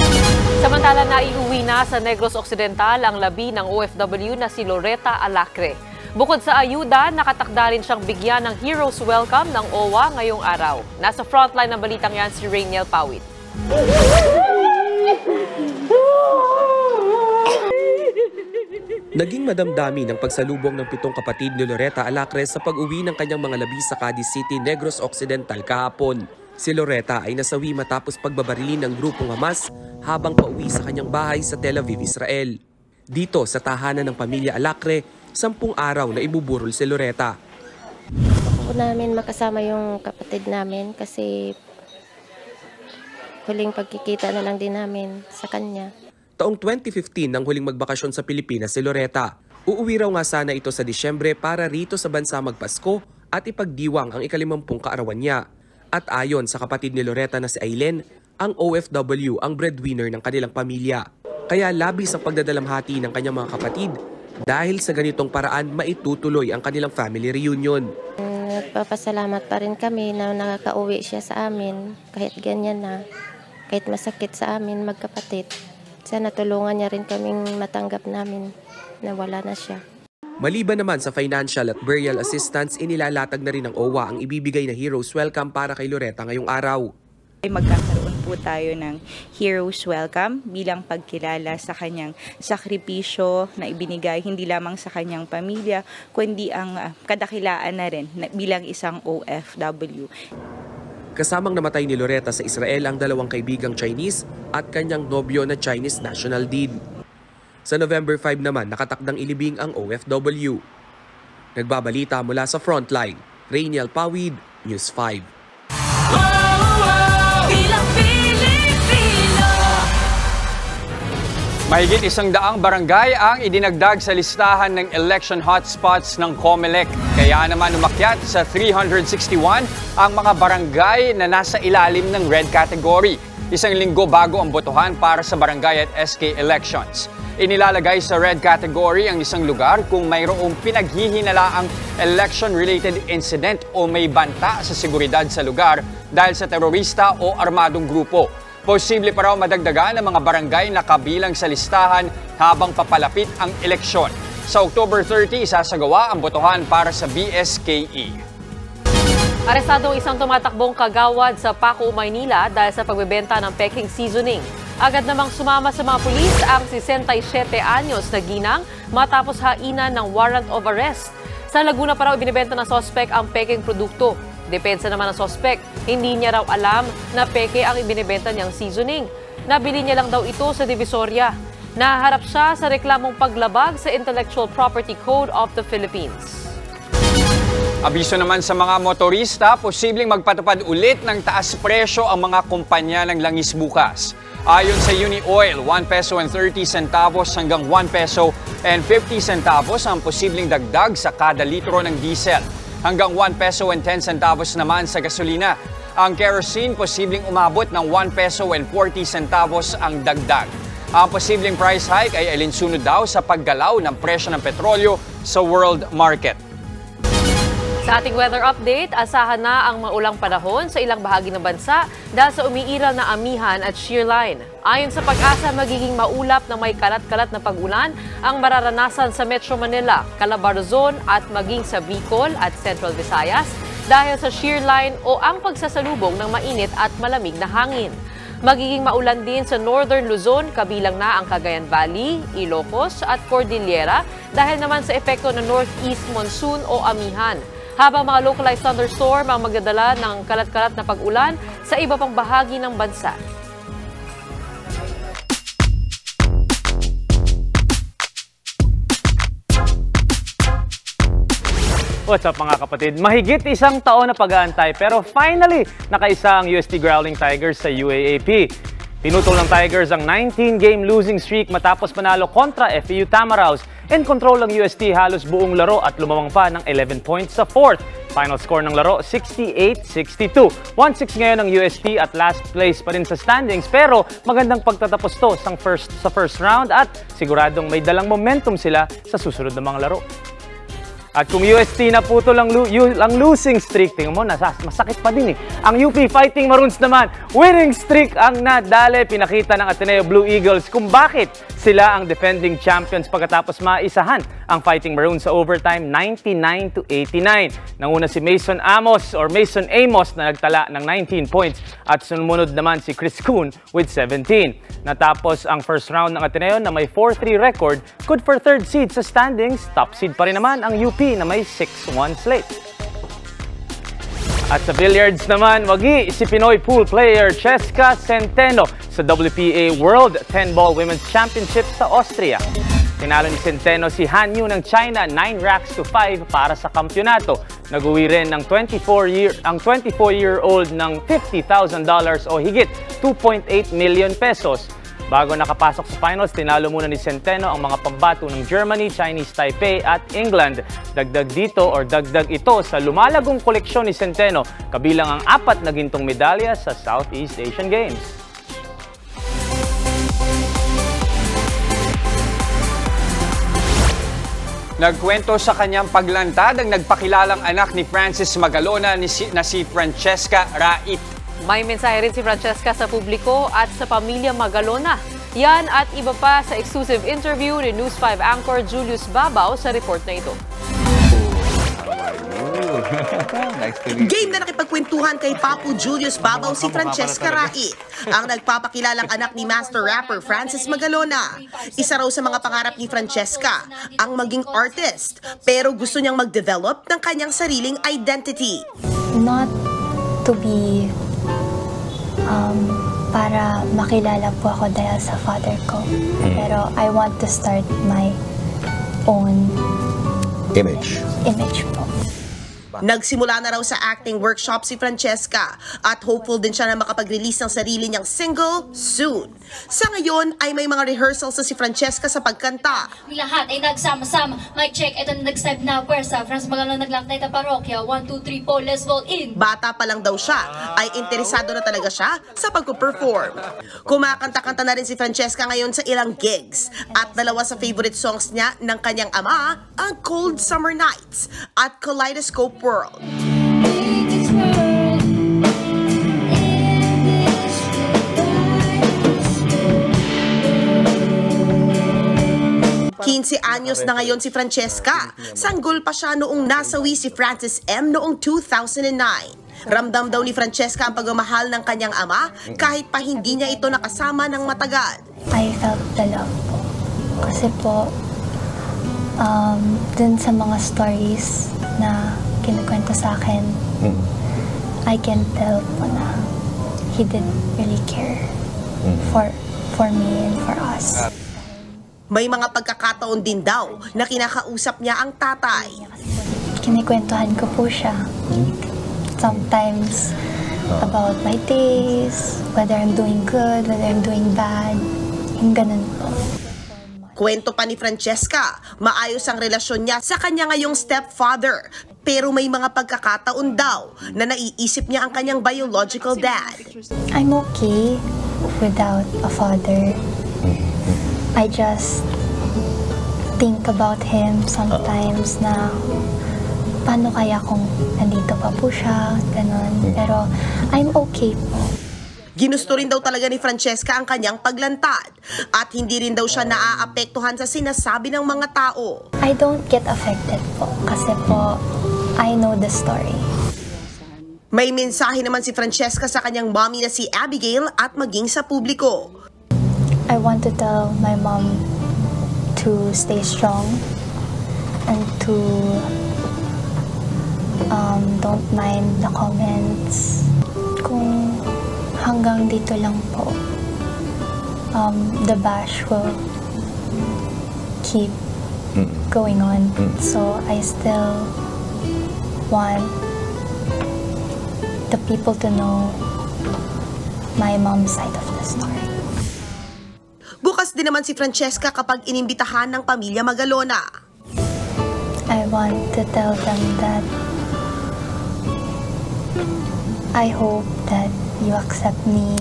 Samantala, naiuwi na sa Negros Occidental ang labi ng OFW na si Loretta Alacre. Bukod sa ayuda, nakatakda rin siyang bigyan ng Heroes Welcome ng OWA ngayong araw. Nasa frontline ng balitang yan si Rainiel Pawit. Naging madamdami ng pagsalubong ng 7 kapatid ni Loretta Alacre sa pag-uwi ng kanyang mga labi sa Cadiz City, Negros Occidental kahapon. Si Loretta ay nasawi matapos pagbabarilin ng grupong Hamas habang pauwi sa kanyang bahay sa Tel Aviv, Israel. Dito sa tahanan ng pamilya Alacre, 10 araw na ibuburol si Loretta. Ako namin makasama yung kapatid namin kasi huling pagkikita na lang din namin sa kanya. Taong 2015 nang huling magbakasyon sa Pilipinas si Loretta. Uuwi raw nga sana ito sa Disyembre para rito sa bansa magpasko at ipagdiwang ang ika-50 kaarawan niya. At ayon sa kapatid ni Loretta na si Aileen, ang OFW ang breadwinner ng kanilang pamilya. Kaya labis ang pagdadalamhati ng kanyang mga kapatid dahil sa ganitong paraan maitutuloy ang kanilang family reunion. Nagpapasalamat pa rin kami na nakakauwi siya sa amin kahit ganyan na, kahit masakit sa amin magkapatid. Sana tulungan niya rin kaming matanggap namin na wala na siya. Maliban naman sa financial at burial assistance, inilalatag na rin ng OWA ang ibibigay na Heroes Welcome para kay Loretta ngayong araw. Magkakaroon po tayo ng Heroes Welcome bilang pagkilala sa kanyang sakripisyo na ibinigay hindi lamang sa kanyang pamilya, kundi ang kadakilaan na rin bilang isang OFW. Kasamang namatay ni Loretta sa Israel ang 2 kaibigang Chinese at kanyang nobyo na Chinese national din. Sa November 5 naman, nakatakdang ilibing ang OFW. Nagbabalita mula sa Frontline, Rainiel Pawid, News 5. Mahigit 100 barangay ang idinagdag sa listahan ng election hotspots ng COMELEC. Kaya naman umakyat sa 361 ang mga barangay na nasa ilalim ng red category. Isang linggo bago ang botohan para sa barangay at SK elections. Inilalagay sa red category ang isang lugar kung mayroong pinaghihinalaang election-related incident o may banta sa seguridad sa lugar dahil sa terorista o armadong grupo. Posible pa raw madagdagan ang mga barangay na kabilang sa listahan habang papalapit ang eleksyon. Sa October 30, isasagawa ang botohan para sa BSKE. Arestado isang tumatakbong kagawad sa Paco, Maynila dahil sa pagbebenta ng peking seasoning. Agad namang sumama sa mga pulis ang 67 anyos na ginang matapos hainan ng warrant of arrest. Sa Laguna pa raw ibinibenta ng sospek ang peking produkto. Depensa naman ng sospek, hindi niya raw alam na peke ang ibinibenta niyang seasoning. Nabili niya lang daw ito sa Divisoria. Naharap siya sa reklamong paglabag sa Intellectual Property Code of the Philippines. Abiso naman sa mga motorista, posibleng magpatupad ulit ng taas presyo ang mga kumpanya ng langis bukas. Ayon sa UniOil, 1 peso and 30 centavos hanggang 1 peso and 50 centavos ang posibleng dagdag sa kada litro ng diesel. Hanggang 1 peso and 10 centavos naman sa gasolina. Ang kerosene posibleng umabot ng 1 peso and 40 centavos ang dagdag. Ang posibleng price hike ay alinsunod daw sa paggalaw ng presyo ng petrolyo sa world market. Sa ating weather update, asahan na ang maulang panahon sa ilang bahagi ng bansa dahil sa umiiral na amihan at shear line. Ayon sa Pag-asa, magiging maulap na may kalat-kalat na pag-ulan ang mararanasan sa Metro Manila, Calabarzon at maging sa Bicol at Central Visayas dahil sa shear line o ang pagsasalubong ng mainit at malamig na hangin. Magiging maulan din sa Northern Luzon, kabilang na ang Cagayan Valley, Ilocos at Cordillera dahil naman sa epekto ng northeast monsoon o amihan. Habang mga localized thunderstorm ang magdadala ng kalat-kalat na pag-ulan sa iba pang bahagi ng bansa. What's up mga kapatid? Mahigit 1 taon na pag-aantay pero finally nakaisa ang UST Growling Tigers sa UAAP. Pinutol ng Tigers ang 19-game losing streak matapos panalo kontra FEU Tamaraws. In control ng UST halos buong laro at lumamang pa ng 11 points sa 4th. Final score ng laro, 68-62. 1-6 ngayon ng UST at last place pa rin sa standings pero magandang pagtatapos to sa first round at siguradong may dalang momentum sila sa susunod na mga laro. At kung UST na putol ang losing streak, tingnan mo, masakit pa din eh. Ang UP Fighting Maroons naman, winning streak ang nadali. Pinakita ng Ateneo Blue Eagles kung bakit sila ang defending champions pagkatapos maisahan ang Fighting Maroons sa overtime 99-89. Nanguna si Mason Amos na nagtala ng 19 points at sumunod naman si Chris Kuhn with 17. Natapos ang first round ng Ateneo na may 4-3 record, good for third seed sa standings. Top seed pa rin naman ang UP na may 6-1 slate. At sa billiards naman, wagi si Pinoy pool player Cheska Centeno sa WPA World 10-Ball Women's Championship sa Austria. Tinalo ni Centeno si Han Yu ng China 9-5 para sa kampyonato. Nag-uwi rin ng 24-year-old ng $50,000 o higit 2.8 million pesos. Bago nakapasok sa finals, tinalo muna ni Centeno ang mga pambato ng Germany, Chinese Taipei at England. Dagdag ito sa lumalagong koleksyon ni Centeno, kabilang ang 4 na gintong medalya sa Southeast Asian Games. Nagkwento sa kanyang paglantad ang nagpakilalang anak ni Francis Magalona na si Francesca Rait. May mensahe rin si Francesca sa publiko at sa pamilya Magalona. Yan at iba pa sa exclusive interview ni News 5 anchor Julius Babaw sa report na ito. Game na nakipagkwentuhan kay Papu Julius Babaw si Francesca Rait, ang nagpapakilalang anak ni master rapper Francis Magalona. Isa raw sa mga pangarap ni Francesca ang maging artist, pero gusto niyang mag-develop ng kanyang sariling identity. Not to be para makilala po ako dahil sa father ko. Pero I want to start my own image po. Nagsimula na raw sa acting workshop si Francesca at hopeful din siya na makapag-release ng sarili niyang single soon. Sa ngayon ay may mga rehearsals na si Francesca sa pagkanta. Lahat ay nagsama-sama. Mic check, ito na nag-step na pwersa. Franz Magalo naglakday na parokya. 1, 2, 3, po, let's vote in. Bata pa lang daw siya, ay interesado na talaga siya sa pagpo-perform. Kumakanta-kanta na rin si Francesca ngayon sa ilang gigs. At dalawa sa favorite songs niya ng kanyang ama, ang Cold Summer Nights at Kaleidoscope World. 15 anyos na ngayon si Francesca. Sanggol pa siya noong nasawi si Francis M. noong 2009. Ramdam daw ni Francesca ang pagmamahal ng kanyang ama kahit pa hindi niya ito nakasama ng matagal. I felt the love po. Kasi po, dun sa mga stories na kinukwento sa akin, I can tell po na he did really care for me and for us. May mga pagkakataon din daw na kinakausap niya ang tatay. Kinikwentuhan ko po siya. Sometimes about my days, whether I'm doing good, whether I'm doing bad, yung ganun po. Kwento pa ni Francesca, maayos ang relasyon niya sa kanya ngayong stepfather. Pero may mga pagkakataon daw na naiisip niya ang kanyang biological dad. I'm okay without a father. I just think about him sometimes na paano kaya kung nandito pa po siya, ganun. Pero I'm okay po. Ginusto rin daw talaga ni Francesca ang kanyang paglantad at hindi rin daw siya naaapektuhan sa sinasabi ng mga tao. I don't get affected po kasi po I know the story. May mensahe naman si Francesca sa kanyang mommy na si Abigail at maging sa publiko. I want to tell my mom to stay strong and to don't mind the comments. Kung hanggang dito lang po, the bash will keep going on. So I still want the people to know my mom's side of the story. Bukas din naman si Francesca kapag inimbitahan ng pamilya Magalona. I want to tell them that I hope that you accept me.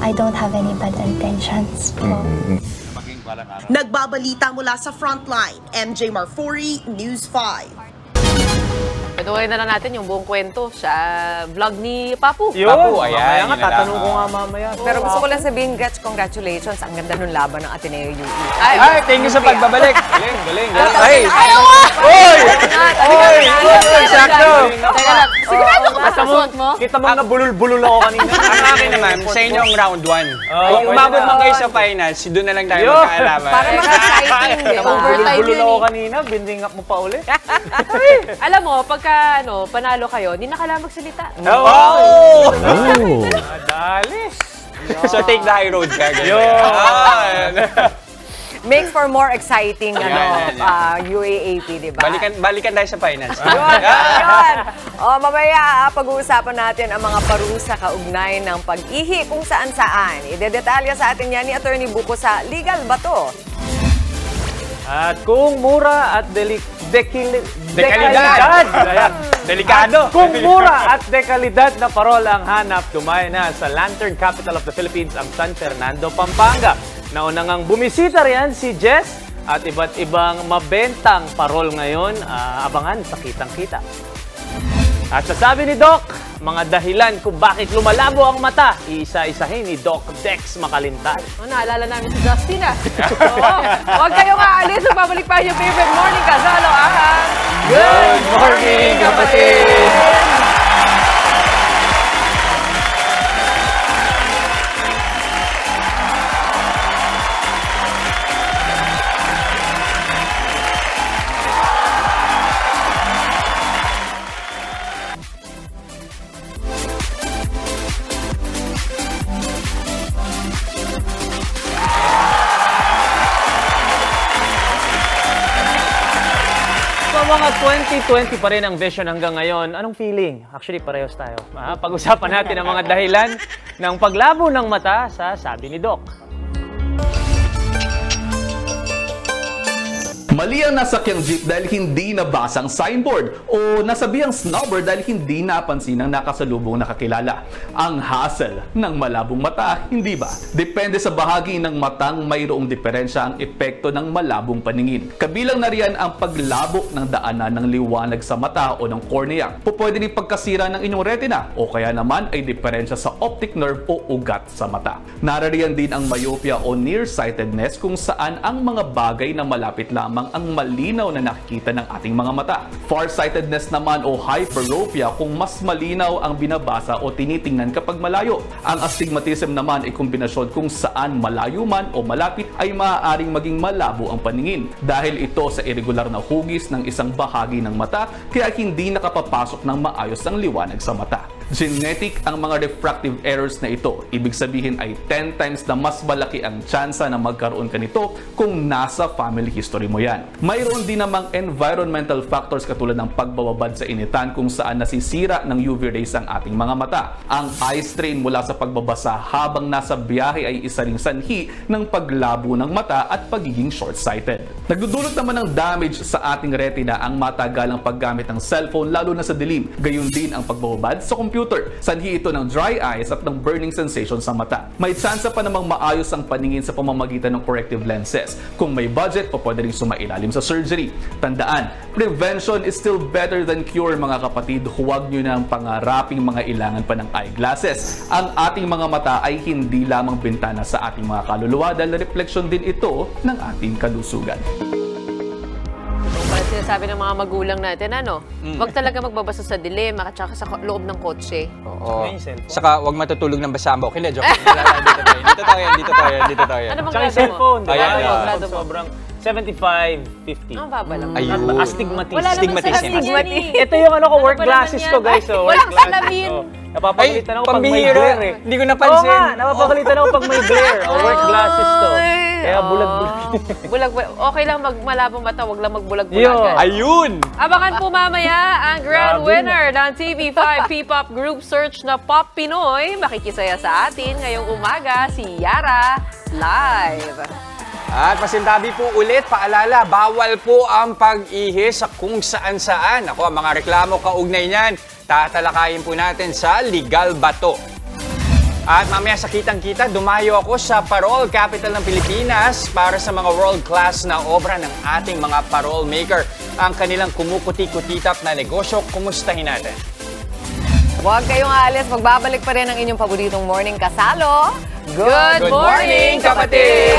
I don't have any bad intentions. Nagbabalita mula sa Frontline, MJ Marfori, News 5. Panuorin na lang natin yung buong kwento sa vlog ni Papu. Yun! Papu, ayan. Kaya nga, tatanong ko nga mamaya. Pero gusto ko lang sabihin, Gretch, congratulations. Ang ganda nung laban ng Ateneo UE. Ay, thank you sa pagbabalik. Galing. Ay! Oy! Sakto! Teka lang, sigurado ko ba sa suot mo? Kita mo na bulul-bulul ako kanina. Ang akin naman, sa inyong round 1. Kung umabot man kayo sa finals, doon na lang tayo magkaalaman. Para mas exciting. Overtime Bulul yun ako eh. kanina, binding up mo pa ulit. Alam mo, pagka panalo kayo, hindi na kailangan magsalita. Oh! Madalis. So take the high road ka. Makes for more exciting UAAP, di ba? Balikan tayo sa finals. Yun. Mamaya pag-uusapan natin ang mga parusa kaugnay ng pag-ihi kung saan-saan. Idedetalya sa atin yan ni Attorney Buko sa Legal Bato. At kung mura at dekalidad. Delikado. Kung mura at dekalidad na parol ang hanap, dumayo na sa Lantern Capital of the Philippines ang San Fernando, Pampanga. Nauna ngang bumisita riyan si Jess at iba't ibang mabentang parol ngayon. Abangan sa kitang-kita. At sasabi ni Doc, mga dahilan kung bakit lumalabo ang mata, iisa-isahin ni Doc Dex Makalintal. Naalala namin si Justina. Huwag kayong aalis. Babalik pa yung favorite morning kasalo ang Good morning, kapatid! Mga 2020 pa rin ang vision hanggang ngayon. Anong feeling? Actually, parehas tayo. Pag-usapan natin ang mga dahilan ng paglabo ng mata sa sabi ni Doc. Mali ang nasakyang jeep dahil hindi nabasa ang signboard o nasabihang snubber dahil hindi napansin ang nakasalubong nakakilala. Ang hassle ng malabong mata, hindi ba? Depende sa bahagi ng matang mayroong diferensya ang epekto ng malabong paningin. Kabilang na riyan ang paglabo ng daanan ng liwanag sa mata o ng cornea. Pwede rin pagkasira ng inyong retina o kaya naman ay diferensya sa optic nerve o ugat sa mata. Narariyan din ang myopia o nearsightedness kung saan ang mga bagay na malapit lamang ang malinaw na nakikita ng ating mga mata. Farsightedness naman o hyperopia kung mas malinaw ang binabasa o tinitingnan kapag malayo. Ang astigmatism naman ay kombinasyon kung saan malayo man o malapit ay maaaring maging malabo ang paningin dahil ito sa irregular na hugis ng isang bahagi ng mata kaya hindi nakapapasok ng maayos ang liwanag sa mata. Genetic ang mga refractive errors na ito. Ibig sabihin ay 10 times na mas malaki ang tsansa na magkaroon ka nito kung nasa family history mo yan. Mayroon din namang environmental factors katulad ng pagbababad sa initan kung saan nasisira ng UV rays ang ating mga mata. Ang eye strain mula sa pagbabasa habang nasa biyahe ay isa ring sanhi ng paglabo ng mata at pagiging short-sighted. Nagdudulot naman ng damage sa ating retina ang matagalang paggamit ng cellphone lalo na sa dilim. Gayon din ang pagbababad sa computer. Sanhi ito ng dry eyes at ng burning sensation sa mata. May tsansa pa namang maayos ang paningin sa pamamagitan ng corrective lenses. Kung may budget, pwede rin sumailalim sa surgery. Tandaan, prevention is still better than cure mga kapatid. Huwag nyo nang pangaraping mga ilangan pa ng eyeglasses. Ang ating mga mata ay hindi lamang bintana sa ating mga kaluluwa dahil refleksyon din ito ng ating kalusugan. Sinasabi ng mga magulang natin, wag talaga magbabasa sa dilim at saka sa loob ng kotse. Oo. Saka wag matutulog ng basambok. Hindi, joke. Dito tayo yan. Ano bang Tsaka yung cellphone. Sobrang 75-50. Ang baba lang. Ayun. Astigmatism. Wala naman sa astigmatism. Ito yung work glasses ko, guys. Walang salamin. Napapagalitan ako pag may glare eh. Hindi ko napansin. Oo nga, napapagalitan ako pag may glare. Work glasses to. Kaya bulag-bulag. Okay lang malabong mata, wag lang magbulag-bulagan. Ayun! Abangan po mamaya ang grand winner ng TV5 P-Pop Group Search na Pop Pinoy. Makikisaya sa atin ngayong umaga si Yara live. At pasintabi po ulit, paalala, bawal po ang pag-ihi sa kung saan-saan. Ako, ang mga reklamo kaugnay niyan, tatalakayin po natin sa Legal Bato. At mamaya sa kitang-kita, dumayo ako sa Parol, capital ng Pilipinas, para sa mga world-class na obra ng ating mga parol maker. Ang kanilang kumukuti-kutitap na negosyo, kumustahin natin. Huwag kayong aalis, magbabalik pa rin ang inyong paboritong morning kasalo. Good morning, kapatid!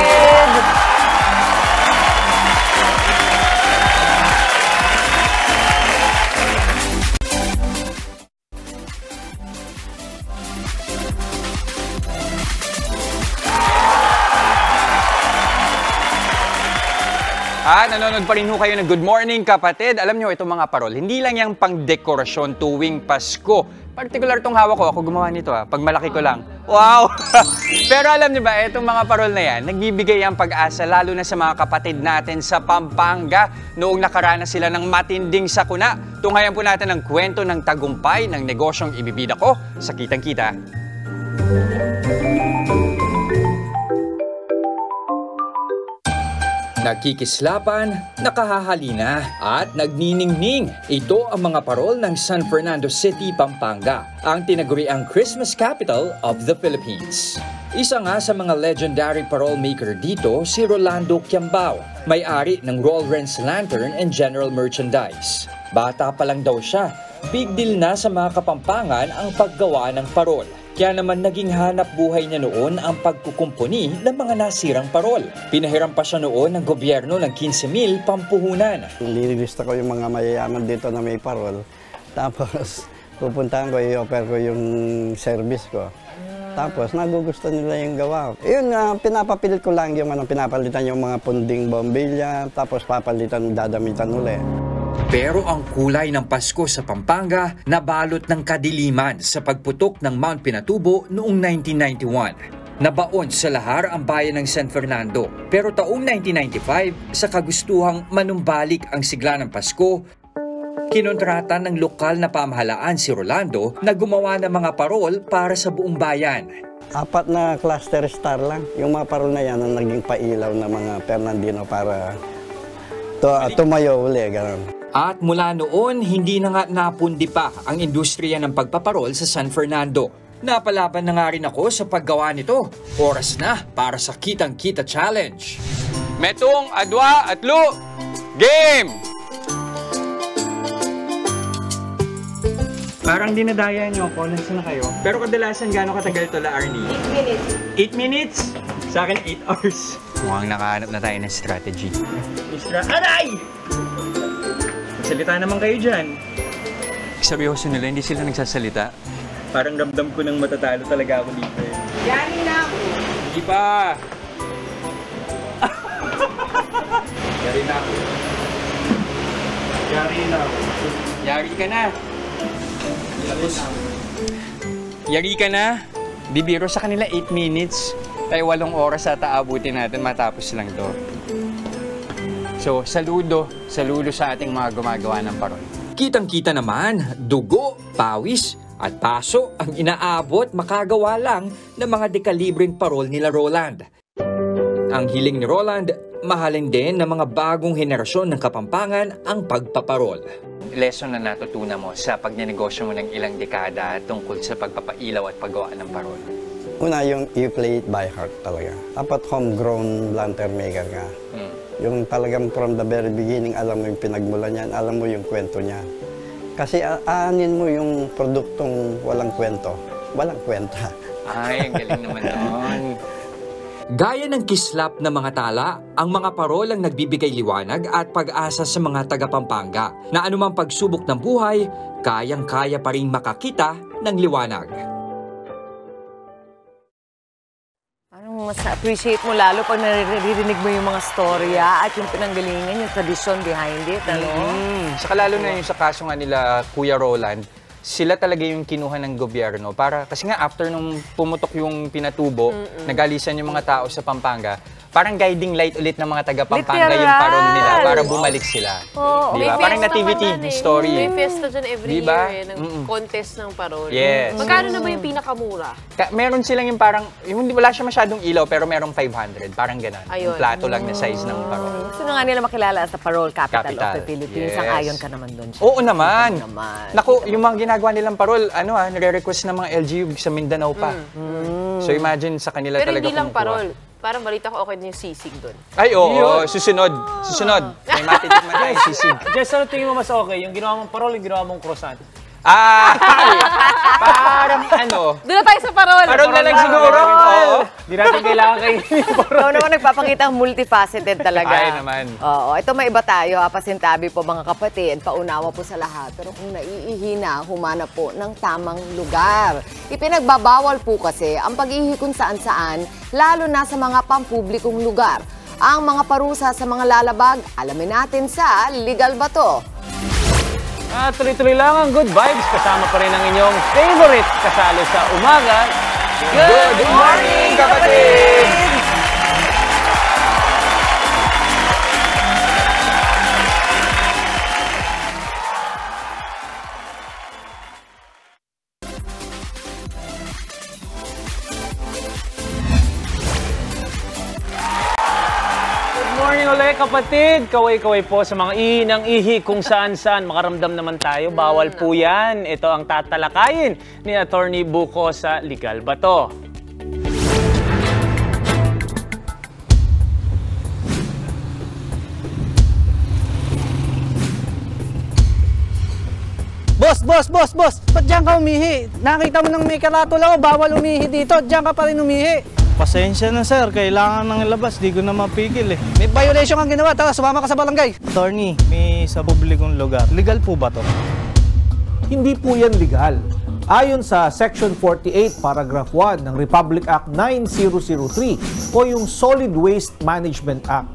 Nanonood pa rin ho kayo ng Good Morning Kapatid. Alam nyo, itong mga parol, hindi lang yung pang-dekorasyon tuwing Pasko. Particular itong hawak ko, ako gumawa nito pag malaki ko lang. Wow! Pero alam nyo ba, itong mga parol na yan, nagbibigay ang pag-asa lalo na sa mga kapatid natin sa Pampanga noong nakaranas sila ng matinding sakuna. Tunghayan po natin ang kwento ng tagumpay ng negosyong ibibida ko sa Kitang-Kita. Nagkikislapan, nakahahalina at nagniningning. Ito ang mga parol ng San Fernando City, Pampanga, ang tinaguriang Christmas capital of the Philippines. Isa nga sa mga legendary parol maker dito si Rolando Quiambao, may-ari ng Rollrens Lantern and General Merchandise. Bata pa lang daw siya, big deal na sa mga Kapampangan ang paggawa ng parol. Kaya naman naging hanap buhay niya noon ang pagkukumpuni ng mga nasirang parol. Pinahiram pa siya noon ng gobyerno ng 15,000 pampuhunan. Nililista ko yung mga mayayaman dito na may parol. Tapos pupuntahan ko, i-offer ko yung service ko. Tapos nagugusto nila yung gawa. Yun, pinapapilit ko lang yung pinapalitan yung mga punding bombilya, tapos papalitan, dadamitan ulit. Pero ang kulay ng Pasko sa Pampanga nabalot ng kadiliman sa pagputok ng Mount Pinatubo noong 1991. Nabaon sa lahar ang bayan ng San Fernando. Pero taong 1995, sa kagustuhang manumbalik ang sigla ng Pasko, kinontrata ng lokal na pamahalaan si Rolando na gumawa ng mga parol para sa buong bayan. 4 na cluster star lang. Yung mga parol na yan ang naging pailaw ng mga Fernandino para tumayo uli, gano'n. At mula noon, hindi na nga napundi pa ang industriya ng pagpaparol sa San Fernando. Napalaban na nga rin ako sa paggawa nito. Oras na para sa Kitang-Kita Challenge. Metong, Adwa, Atlo, game! Parang dinadaya niyo ako, nasa na kayo. Pero kadalasan gano'ng katagal to, La Arnie? 8 minutes. 8 minutes? Sa akin, 8 hours. Mukhang nakahanap na tayo ng strategy. Aray! Salita naman kayo dyan. Seryoso nila, hindi sila nagsasalita. Parang ramdam ko nang matatalo talaga ako dito. Yari na ako. Hindi pa! Yari na ako. Yari na ako. Yari ka na. Yari ka na. Bibiro sa kanila 8 minutes. Tayo 8 oras ata abutin natin, matapos lang to. So, saludo sa ating mga gumagawa ng parol. Kitang-kita naman, dugo, pawis, at paso ang inaabot makagawa lang ng mga dekalibreng parol nila Roland. Ang hiling ni Roland, mahalin din ng mga bagong henerasyon ng Kapampangan ang pagpaparol. Lesson na natutunan mo sa pagnenegosyo mo ng ilang dekada tungkol sa pagpapailaw at paggawa ng parol? Una, yung you play it by heart talaga. Dapat homegrown lantern maker ka. Yung talagang from the very beginning, alam mo yung pinagmula niyan, alam mo yung kwento niya. Kasi aanin mo yung produktong walang kwento, walang kwenta. Ay, ang galing naman noon. Gaya ng kislap na mga tala, ang mga parol ang nagbibigay liwanag at pag-asa sa mga taga-Pampanga na anumang pagsubok ng buhay, kayang-kaya pa rin makakita ng liwanag. Mas na-appreciate mo lalo pag naririnig mo yung mga storya at yung pinanggalingan, yung tradition behind it, ano? Saka lalo na yung sa kaso nga nila Kuya Roland, sila talaga yung kinuha ng gobyerno para, kasi nga after nung pumutok yung pinatubo, nagalisan yung mga tao sa Pampanga, parang guiding light ulit ng mga taga-Pampanga yung parol nila para bumalik sila. Oh, diba? Parang nativity story. May fiesta dyan every diba? year ng contest ng parol. Yes. Magkano na ba yung pinakamura? Meron silang yung parang, wala siya masyadong ilaw pero merong 500, parang gano'n. Yung plato lang na size ng parol. Gusto na nga nila makilala sa Parol Capital of the Philippines. Yes. Ang ayon ka naman doon. Oo naman. Naku, yung mga ginagawa nilang parol, nire-request ng mga LGU sa Mindanao pa. So imagine sa kanila pero talaga hindi lang kumukuha. Parol. Parang balita ko okay na yung sisig doon. Ay, oo. Susunod. May matitikman tayo sisig. Jess, ano tingin mo mas okay? Yung ginawa mong parol, yung ginawa mong croissant? Parang ano? Doon na tayo sa parol. Parol na lang siguro. Hindi natin kailangan kayo yung parol. Ikaw naman nagpapakita ang multifaceted talaga. Ay naman. Oo, ito may iba tayo. Pasintabi po mga kapatid. Paunawa po sa lahat. Pero kung naiihina, humanap po ng tamang lugar. Ipinagbabawal po kasi ang pag-ihi kung saan-saan, lalo na sa mga pampublikong lugar. Ang mga parusa sa mga lalabag, alamin natin sa Legal Ba To? Tuloy-tuloy lang ang good vibes. Kasama pa rin ang inyong favorite kasalo sa umaga. Good morning, kapatid! Kapatid, kaway-kaway po sa mga ihi ng ihi kung saan-saan makaramdam naman tayo. Bawal po yan. Ito ang tatalakayin ni Attorney Buko sa Legal Ba To? Boss! Ba't diyan ka umihi? Nakita mo ng may karatula ko, bawal umihi dito. Diyan ka pa rin umihi. Pasensya na sir, kailangan nang ilabas, di ko na mapigil eh. May violation kang ginawa, tara sumama ka sa barangay. Attorney, may sa publikong lugar. Legal po ba to? Hindi po yan legal. Ayon sa Section 48, Paragraph 1 ng Republic Act 9003 o yung Solid Waste Management Act,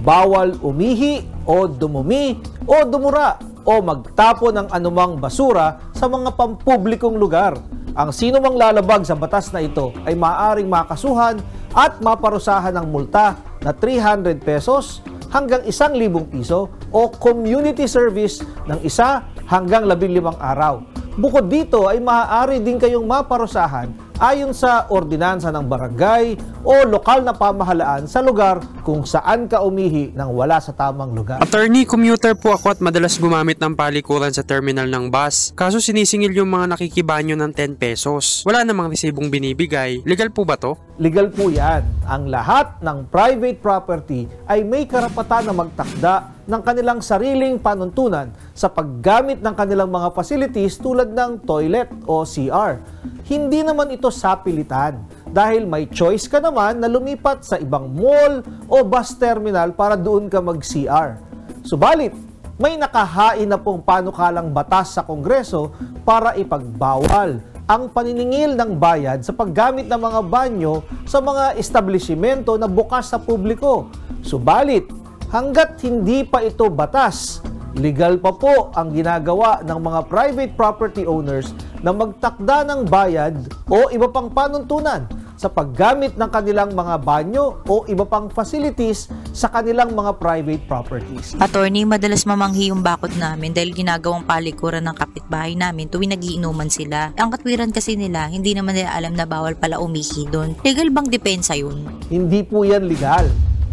bawal umihi o dumumi o dumura o magtapo ng anumang basura sa mga pampublikong lugar. Ang sino mang lalabag sa batas na ito ay maaaring makasuhan at maparusahan ng multa na 300 pesos hanggang 1,000 piso o community service ng 1 hanggang 15 araw. Bukod dito ay maaari din kayong maparusahan ayon sa ordinansa ng barangay o lokal na pamahalaan sa lugar kung saan ka umihi nang wala sa tamang lugar. Attorney, commuter po ako at madalas gumamit ng palikuran sa terminal ng bus. Kaso sinisingil yung mga nakikibanyo ng 10 pesos. Wala namang resibong binibigay. Legal po ba to? Legal po yan. Ang lahat ng private property ay may karapatan na magtakda ng kanilang sariling panuntunan sa paggamit ng kanilang mga facilities tulad ng toilet o CR. Hindi naman ito sapilitan dahil may choice ka naman na lumipat sa ibang mall o bus terminal para doon ka mag-CR. Subalit, may nakahain na pong panukalang batas sa Kongreso para ipagbawal ang paniningil ng bayad sa paggamit ng mga banyo sa mga establishmento na bukas sa publiko. Subalit, hanggat hindi pa ito batas, legal pa po ang ginagawa ng mga private property owners na magtakda ng bayad o iba pang panuntunan sa paggamit ng kanilang mga banyo o iba pang facilities sa kanilang mga private properties. Attorney, madalas mamanghi yung bakod namin dahil ginagawang palikuran ng kapitbahay namin tuwing nagiinuman sila. Ang katwiran kasi nila, hindi naman nila alam na bawal pala umihi doon. Legal bang depensa yun? Hindi po yan legal.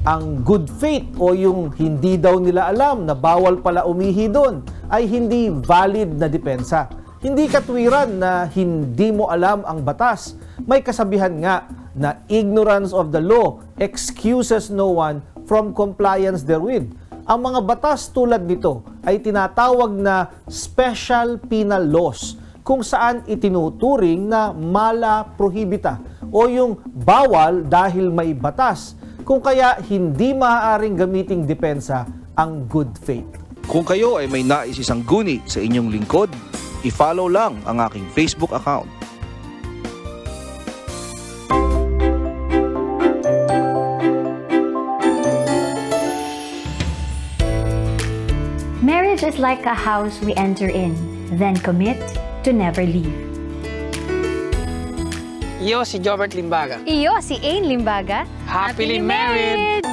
Ang good faith o yung hindi daw nila alam na bawal pala umihi doon ay hindi valid na depensa. Hindi katwiran na hindi mo alam ang batas. May kasabihan nga na ignorance of the law excuses no one from compliance therewith. Ang mga batas tulad nito ay tinatawag na special penal laws kung saan itinuturing na mala prohibita o yung bawal dahil may batas, kung kaya hindi maaaring gamiting depensa ang good faith. Kung kayo ay may nais isang guni sa inyong lingkod, i-follow lang ang aking Facebook account. Marriage is like a house we enter in, then commit to never leave. Iyo si Jobert Limbaga. Iyo si Ain Limbaga. Happily married!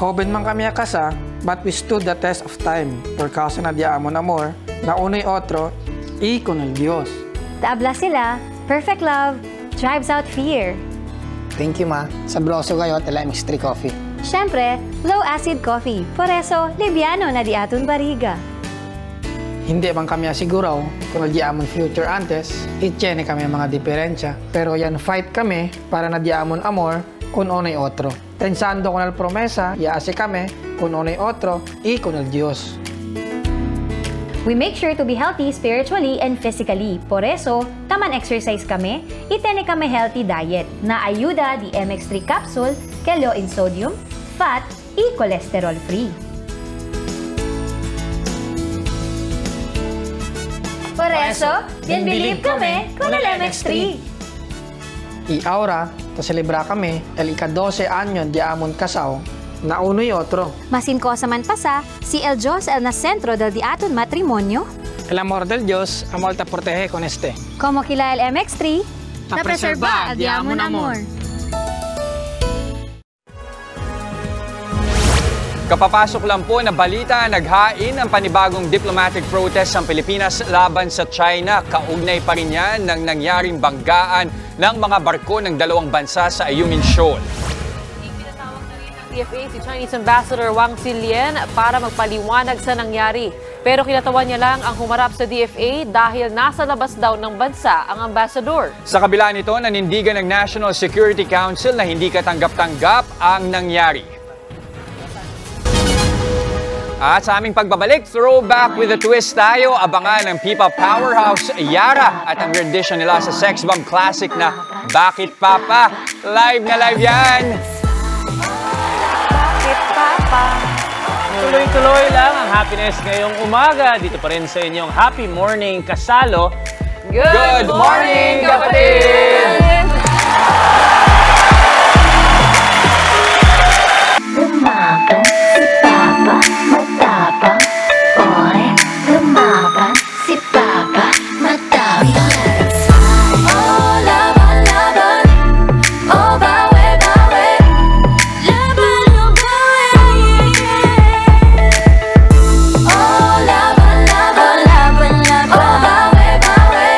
Hoben man kami akasa, but we stood the test of time. Por causa na diamon amor, na uno'y otro, y con el Dios. Taabla sila, perfect love, drives out fear. Thank you, ma. Sabroso kayo at LMX3 coffee. Siyempre, low-acid coffee. Por eso, libyano na di aton bariga. Hindi man kami asiguraw kung nadiamon future antes, itchene kami ang mga diferensya. Pero yan fight kami para nadiamon amor kung uno'y otro. Pensando con el promesa, yaase kami kung uno'y otro, y con el Dios. We make sure to be healthy spiritually and physically. Por eso, taman exercise kami, itene kami healthy diet na ayuda di MX3 capsule que low in sodium, fat, y cholesterol free. Por eso, bien believe kami con el MX3. Y ahora, to celebra kami el ika-12 año di amon kasaw na uno'y otro. Masin ko sa man pasa, si el Dios el na centro del di aton matrimonio. El amor del Dios, amor te protege con este. Como kila el MX3, na preserva al di amon amor. Kapapasok lang po na balita, naghain ang panibagong diplomatic protest ng Pilipinas laban sa China. Kaugnay pa rin yan ng nangyaring banggaan ng mga barko ng dalawang bansa sa Ayungin Shoal. Pinatawag na rin ng DFA si Chinese Ambassador Wang Xilian para magpaliwanag sa nangyari. Pero kinatawan niya lang ang humarap sa DFA dahil nasa labas daw ng bansa ang ambassador. Sa kabila nito, nanindigan ng National Security Council na hindi katanggap-tanggap ang nangyari. At sa aming pagbabalik, throwback with a twist tayo. Abangan ng P-pop powerhouse Yara at ang rendition nila sa sex bomb classic na Bakit Papa? Live na live yan! Bakit Papa? Tuloy-tuloy lang ang happiness ngayong umaga. Dito pa rin sa inyong Happy Morning Kasalo. Good morning, kapatid! Lumaban si Papa, matapang. Oy, lumaban si Papa, matapang. Oh, laban, laban. Oh, bawe, bawe. Laban, oh, bawe. Oh, laban, laban. Oh, laban, laban. Oh, bawe, bawe.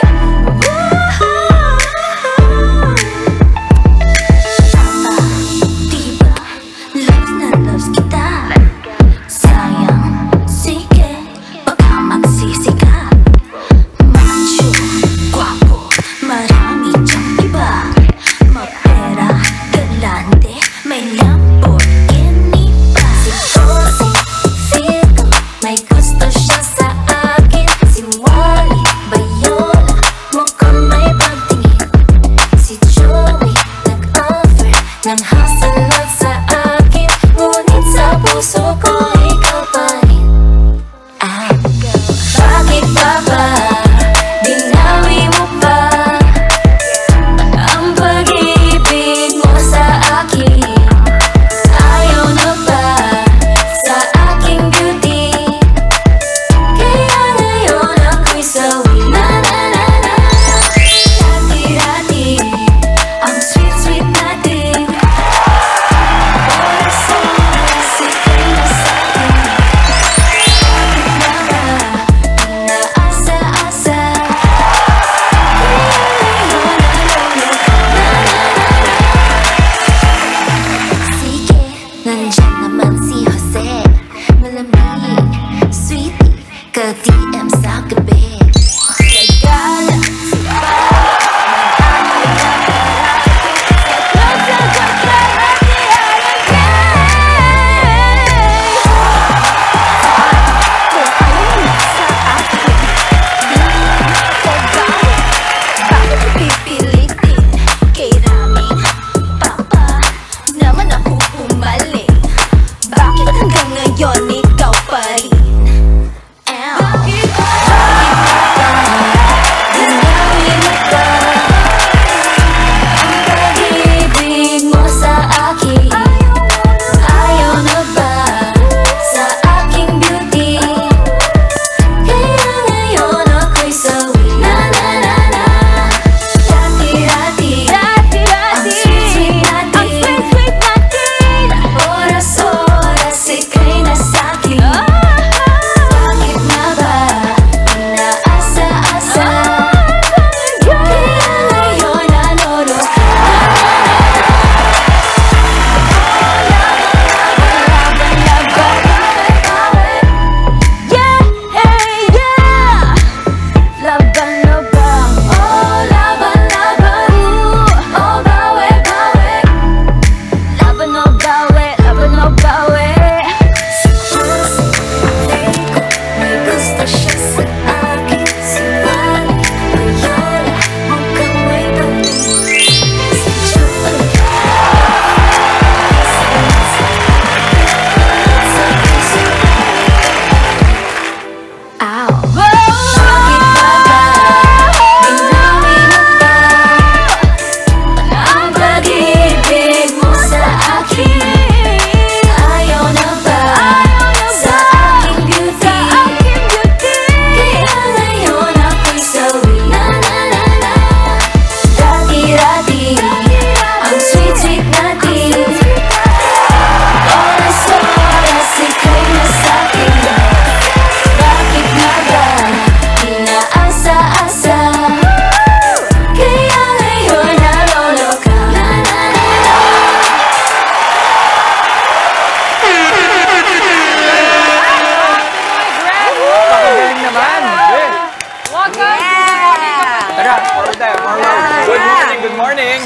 morning!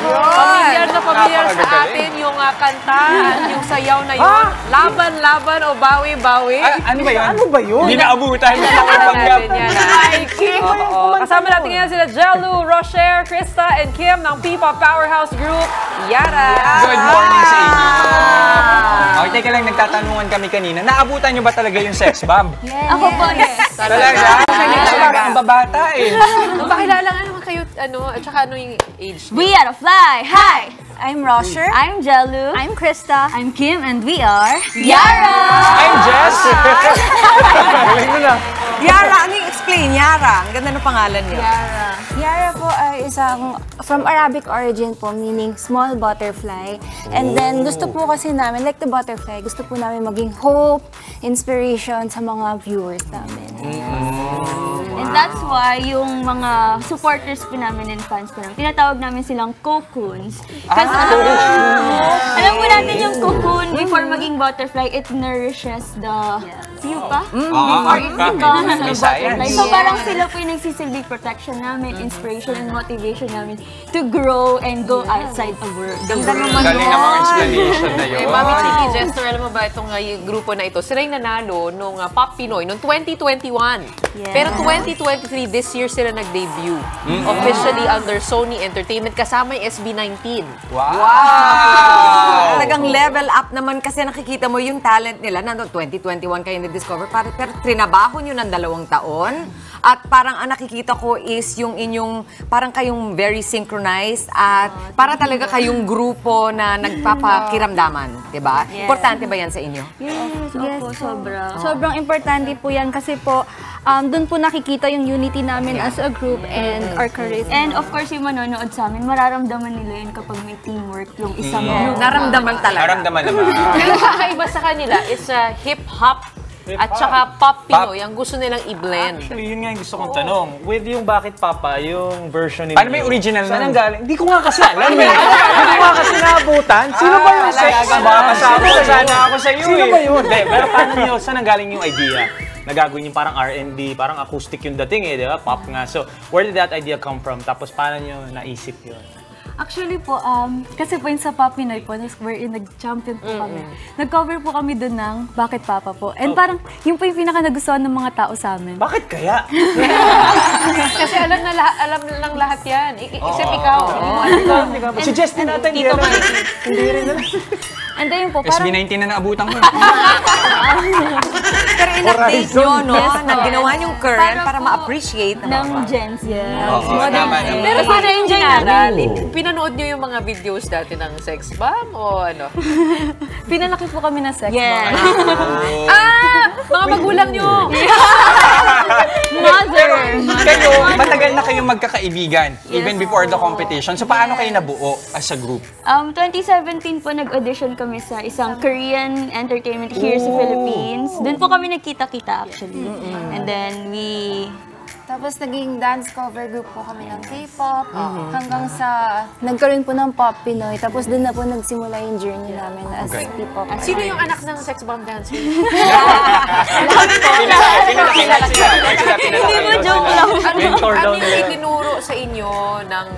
Pamilyar na pamilyar sa atin yung kanta at yung sayaw na yun. Laban-laban o bawi-bawi. Ano ba yun? Ano ba yun? Hindi naabutan. Kasama natin ngayon sila Jellu, Rocher, Krista, and Kim ng P-Pop Powerhouse Group, Yara. Good morning sa inyo. Okay, teka lang, nagtatanungan kami kanina. Naabutan nyo ba talaga yung sex bomb? Yes. Ako po, yes. Talaga? Talaga ang babata eh. Pakilala nga naman kayo, at saka ano yung age? We are Fly. Hi! I'm Rocher. I'm Jellu. I'm Krista. I'm Kim, and we are Yara! I'm Jess. Galing mo na. Yara, ano yung explain? Yara. Ang ganda ng pangalan niya. Yara. Yara po ay isang from Arabic origin po, meaning small butterfly. And then gusto po kasi namin, like the butterfly, gusto po namin maging hope, inspiration sa mga viewers namin. And that's why yung mga supporters po namin and fans po namin, tinatawag namin silang cocoons. Kasi alam po natin yung cocoon, before maging butterfly, it nourishes the pupa before it becomes a butterfly. So parang sila po yung nagsisilbing protection namin, inspiration and motivation namin to grow and go outside the world. Ganda naman Galing namang explanation na yun. Mami Chiki, Jester, alam mo ba itong grupo na ito? Sila yung nanalo nung Pop Pinoy noong 2021. Yeah. Pero 2023, this year sila nag-debut. Officially under Sony Entertainment, kasama yung SB19. Wow! Talagang level up naman kasi nakikita mo yung talent nila. Nandun 2021 kayo na-discover. Pero trinabaho nyo ng 2 taon. At parang ang nakikita ko is yung inyong, parang kayong very synchronized at para talaga kayong grupo na nagpapakiramdaman. Diba? Yes. Importante ba yan sa inyo? Yes, opo, sobra. Sobrang importante po yan kasi po, doon po nakikita yung unity namin as a group and our charisma. And of course, yung manonood sa amin, mararamdaman nila yun kapag may teamwork yung isang group. Naramdaman talaga. Naramdaman naman. Pero kakaiba sa kanila, it's a hip-hop at saka pop Pinoy. Ang gusto nilang i-blend. Actually, yun nga yung gusto kong tanong. With yung Bakit Papa, yung version ninyo. Paano may original saan nun? ang galing? Hindi ko nga kasi alam eh. Hindi ko nga kasi naabutan. Sino ba yung sex? Baka kasama sana ako sa iyo eh. Sino ba yun? Hindi, pero paano nyo, saan ang galing yung idea? Nagagawin yung parang R&B, parang acoustic yung dating eh, di ba? Pop nga. So, where did that idea come from? Tapos paano nyo naisip yun? Actually po, kasi po yung sa Pop Pinoy po, wherein nag-champion po kami. Nag-cover po kami doon ng Bakit Papa po. And parang, yun po yung pinaka-nagustuhan ng mga tao sa amin. Bakit kaya? Kasi alam lang lahat yan. Except ikaw. Si Justin natin, hindi rin alam. And then po, parang... SB19 na naabutan ko. Pero in-update nyo, no? Na ginawa yung current para ma-appreciate ng Gen Z. Pero sana yung general, pinanood nyo yung mga videos dati ng sex bomb o ano? Pinalaki po kami ng sex Yeah. bomb. Mga magulang nyo! Mother! Kayo, matagal na kayong magkakaibigan, even before the competition. So, paano kayo nabuo as a group? 2017 po nag-audition kami sa isang Korean entertainment here sa Philippines. Doon po kami nagkita-kita actually. And then we... Tapos naging dance cover group po kami ng K-pop hanggang sa nagkaroon po ng Pop Pinoy. Tapos doon na po nagsimula yung journey namin as P-pop. Sino yung anak ng sex bomb dancer? Hindi mo joke lang. Ano yung itinuro sa inyo ng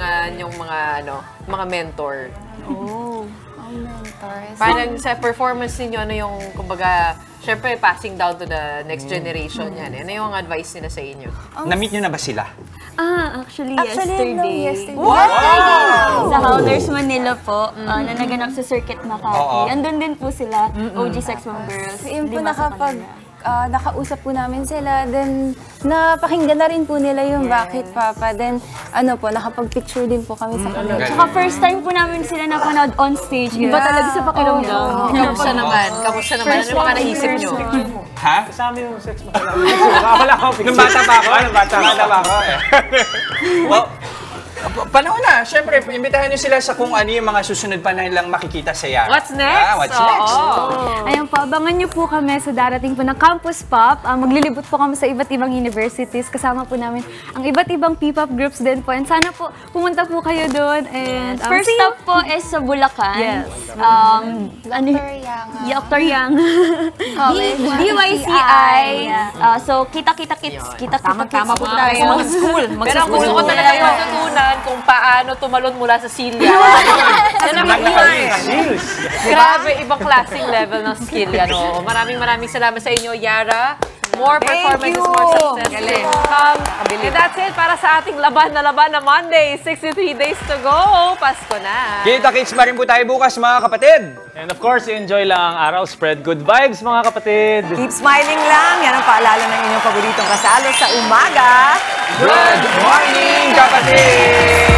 yung mga mentor? Mentors. Parang sa performance ninyo, ano yung, kumbaga, syempre, passing down to the next generation yan. Ano yung advice nila sa inyo? Na-meet nyo na ba sila? Actually yesterday. Wow! Sa Howlers Manila po, na naganap sa Circuit Makati. Andun din po sila, OG Sex Bomb Girls. So, yun po nakausap po namin sila. Then, napakinggan na rin po nila yung Bakit Papa. Then, nakapag-picture din po kami sa kanila. Tsaka first time po namin sila napanood on stage. Iba talaga sa pakiramdam. Kamusta naman? Kamusta naman? Ano mga naisip nyo? Ha? Kasama yung sex mo pala. Wala ako. Nung bata pa ako? Well, panahon na. Siyempre, imbitahan nyo sila sa kung ano yung mga susunod pa na nilang makikita sa Yara. What's next? What's next? Ayun po, abangan nyo po kami sa darating po ng Campus Pop. Maglilibot po kami sa iba't ibang universities. Kasama po namin ang iba't ibang P-pop groups din po. And sana po, pumunta po kayo doon. And first stop po is sa Bulacan. Yes. Dr. Yang. DYCI. So, kita-kita kids. Kita-kita kids. Tama po tayo. Mga school. Pero ang gusto ko talaga yung matutunan, yan kung paano tumalon mula sa silya. Grabe, ibang klaseng level ng skill yan. Oh. Maraming salamat sa inyo, Yara. More performances, more success. And that's it para sa ating laban na Monday. 63 days to go. Pasko na. Kita-kits pa rin po tayo bukas, mga kapatid. And of course, enjoy lang ang araw. Spread good vibes, mga kapatid. Keep smiling lang. Yan ang paalala ng inyong paboritong kasalo sa umaga. Good morning, kapatid!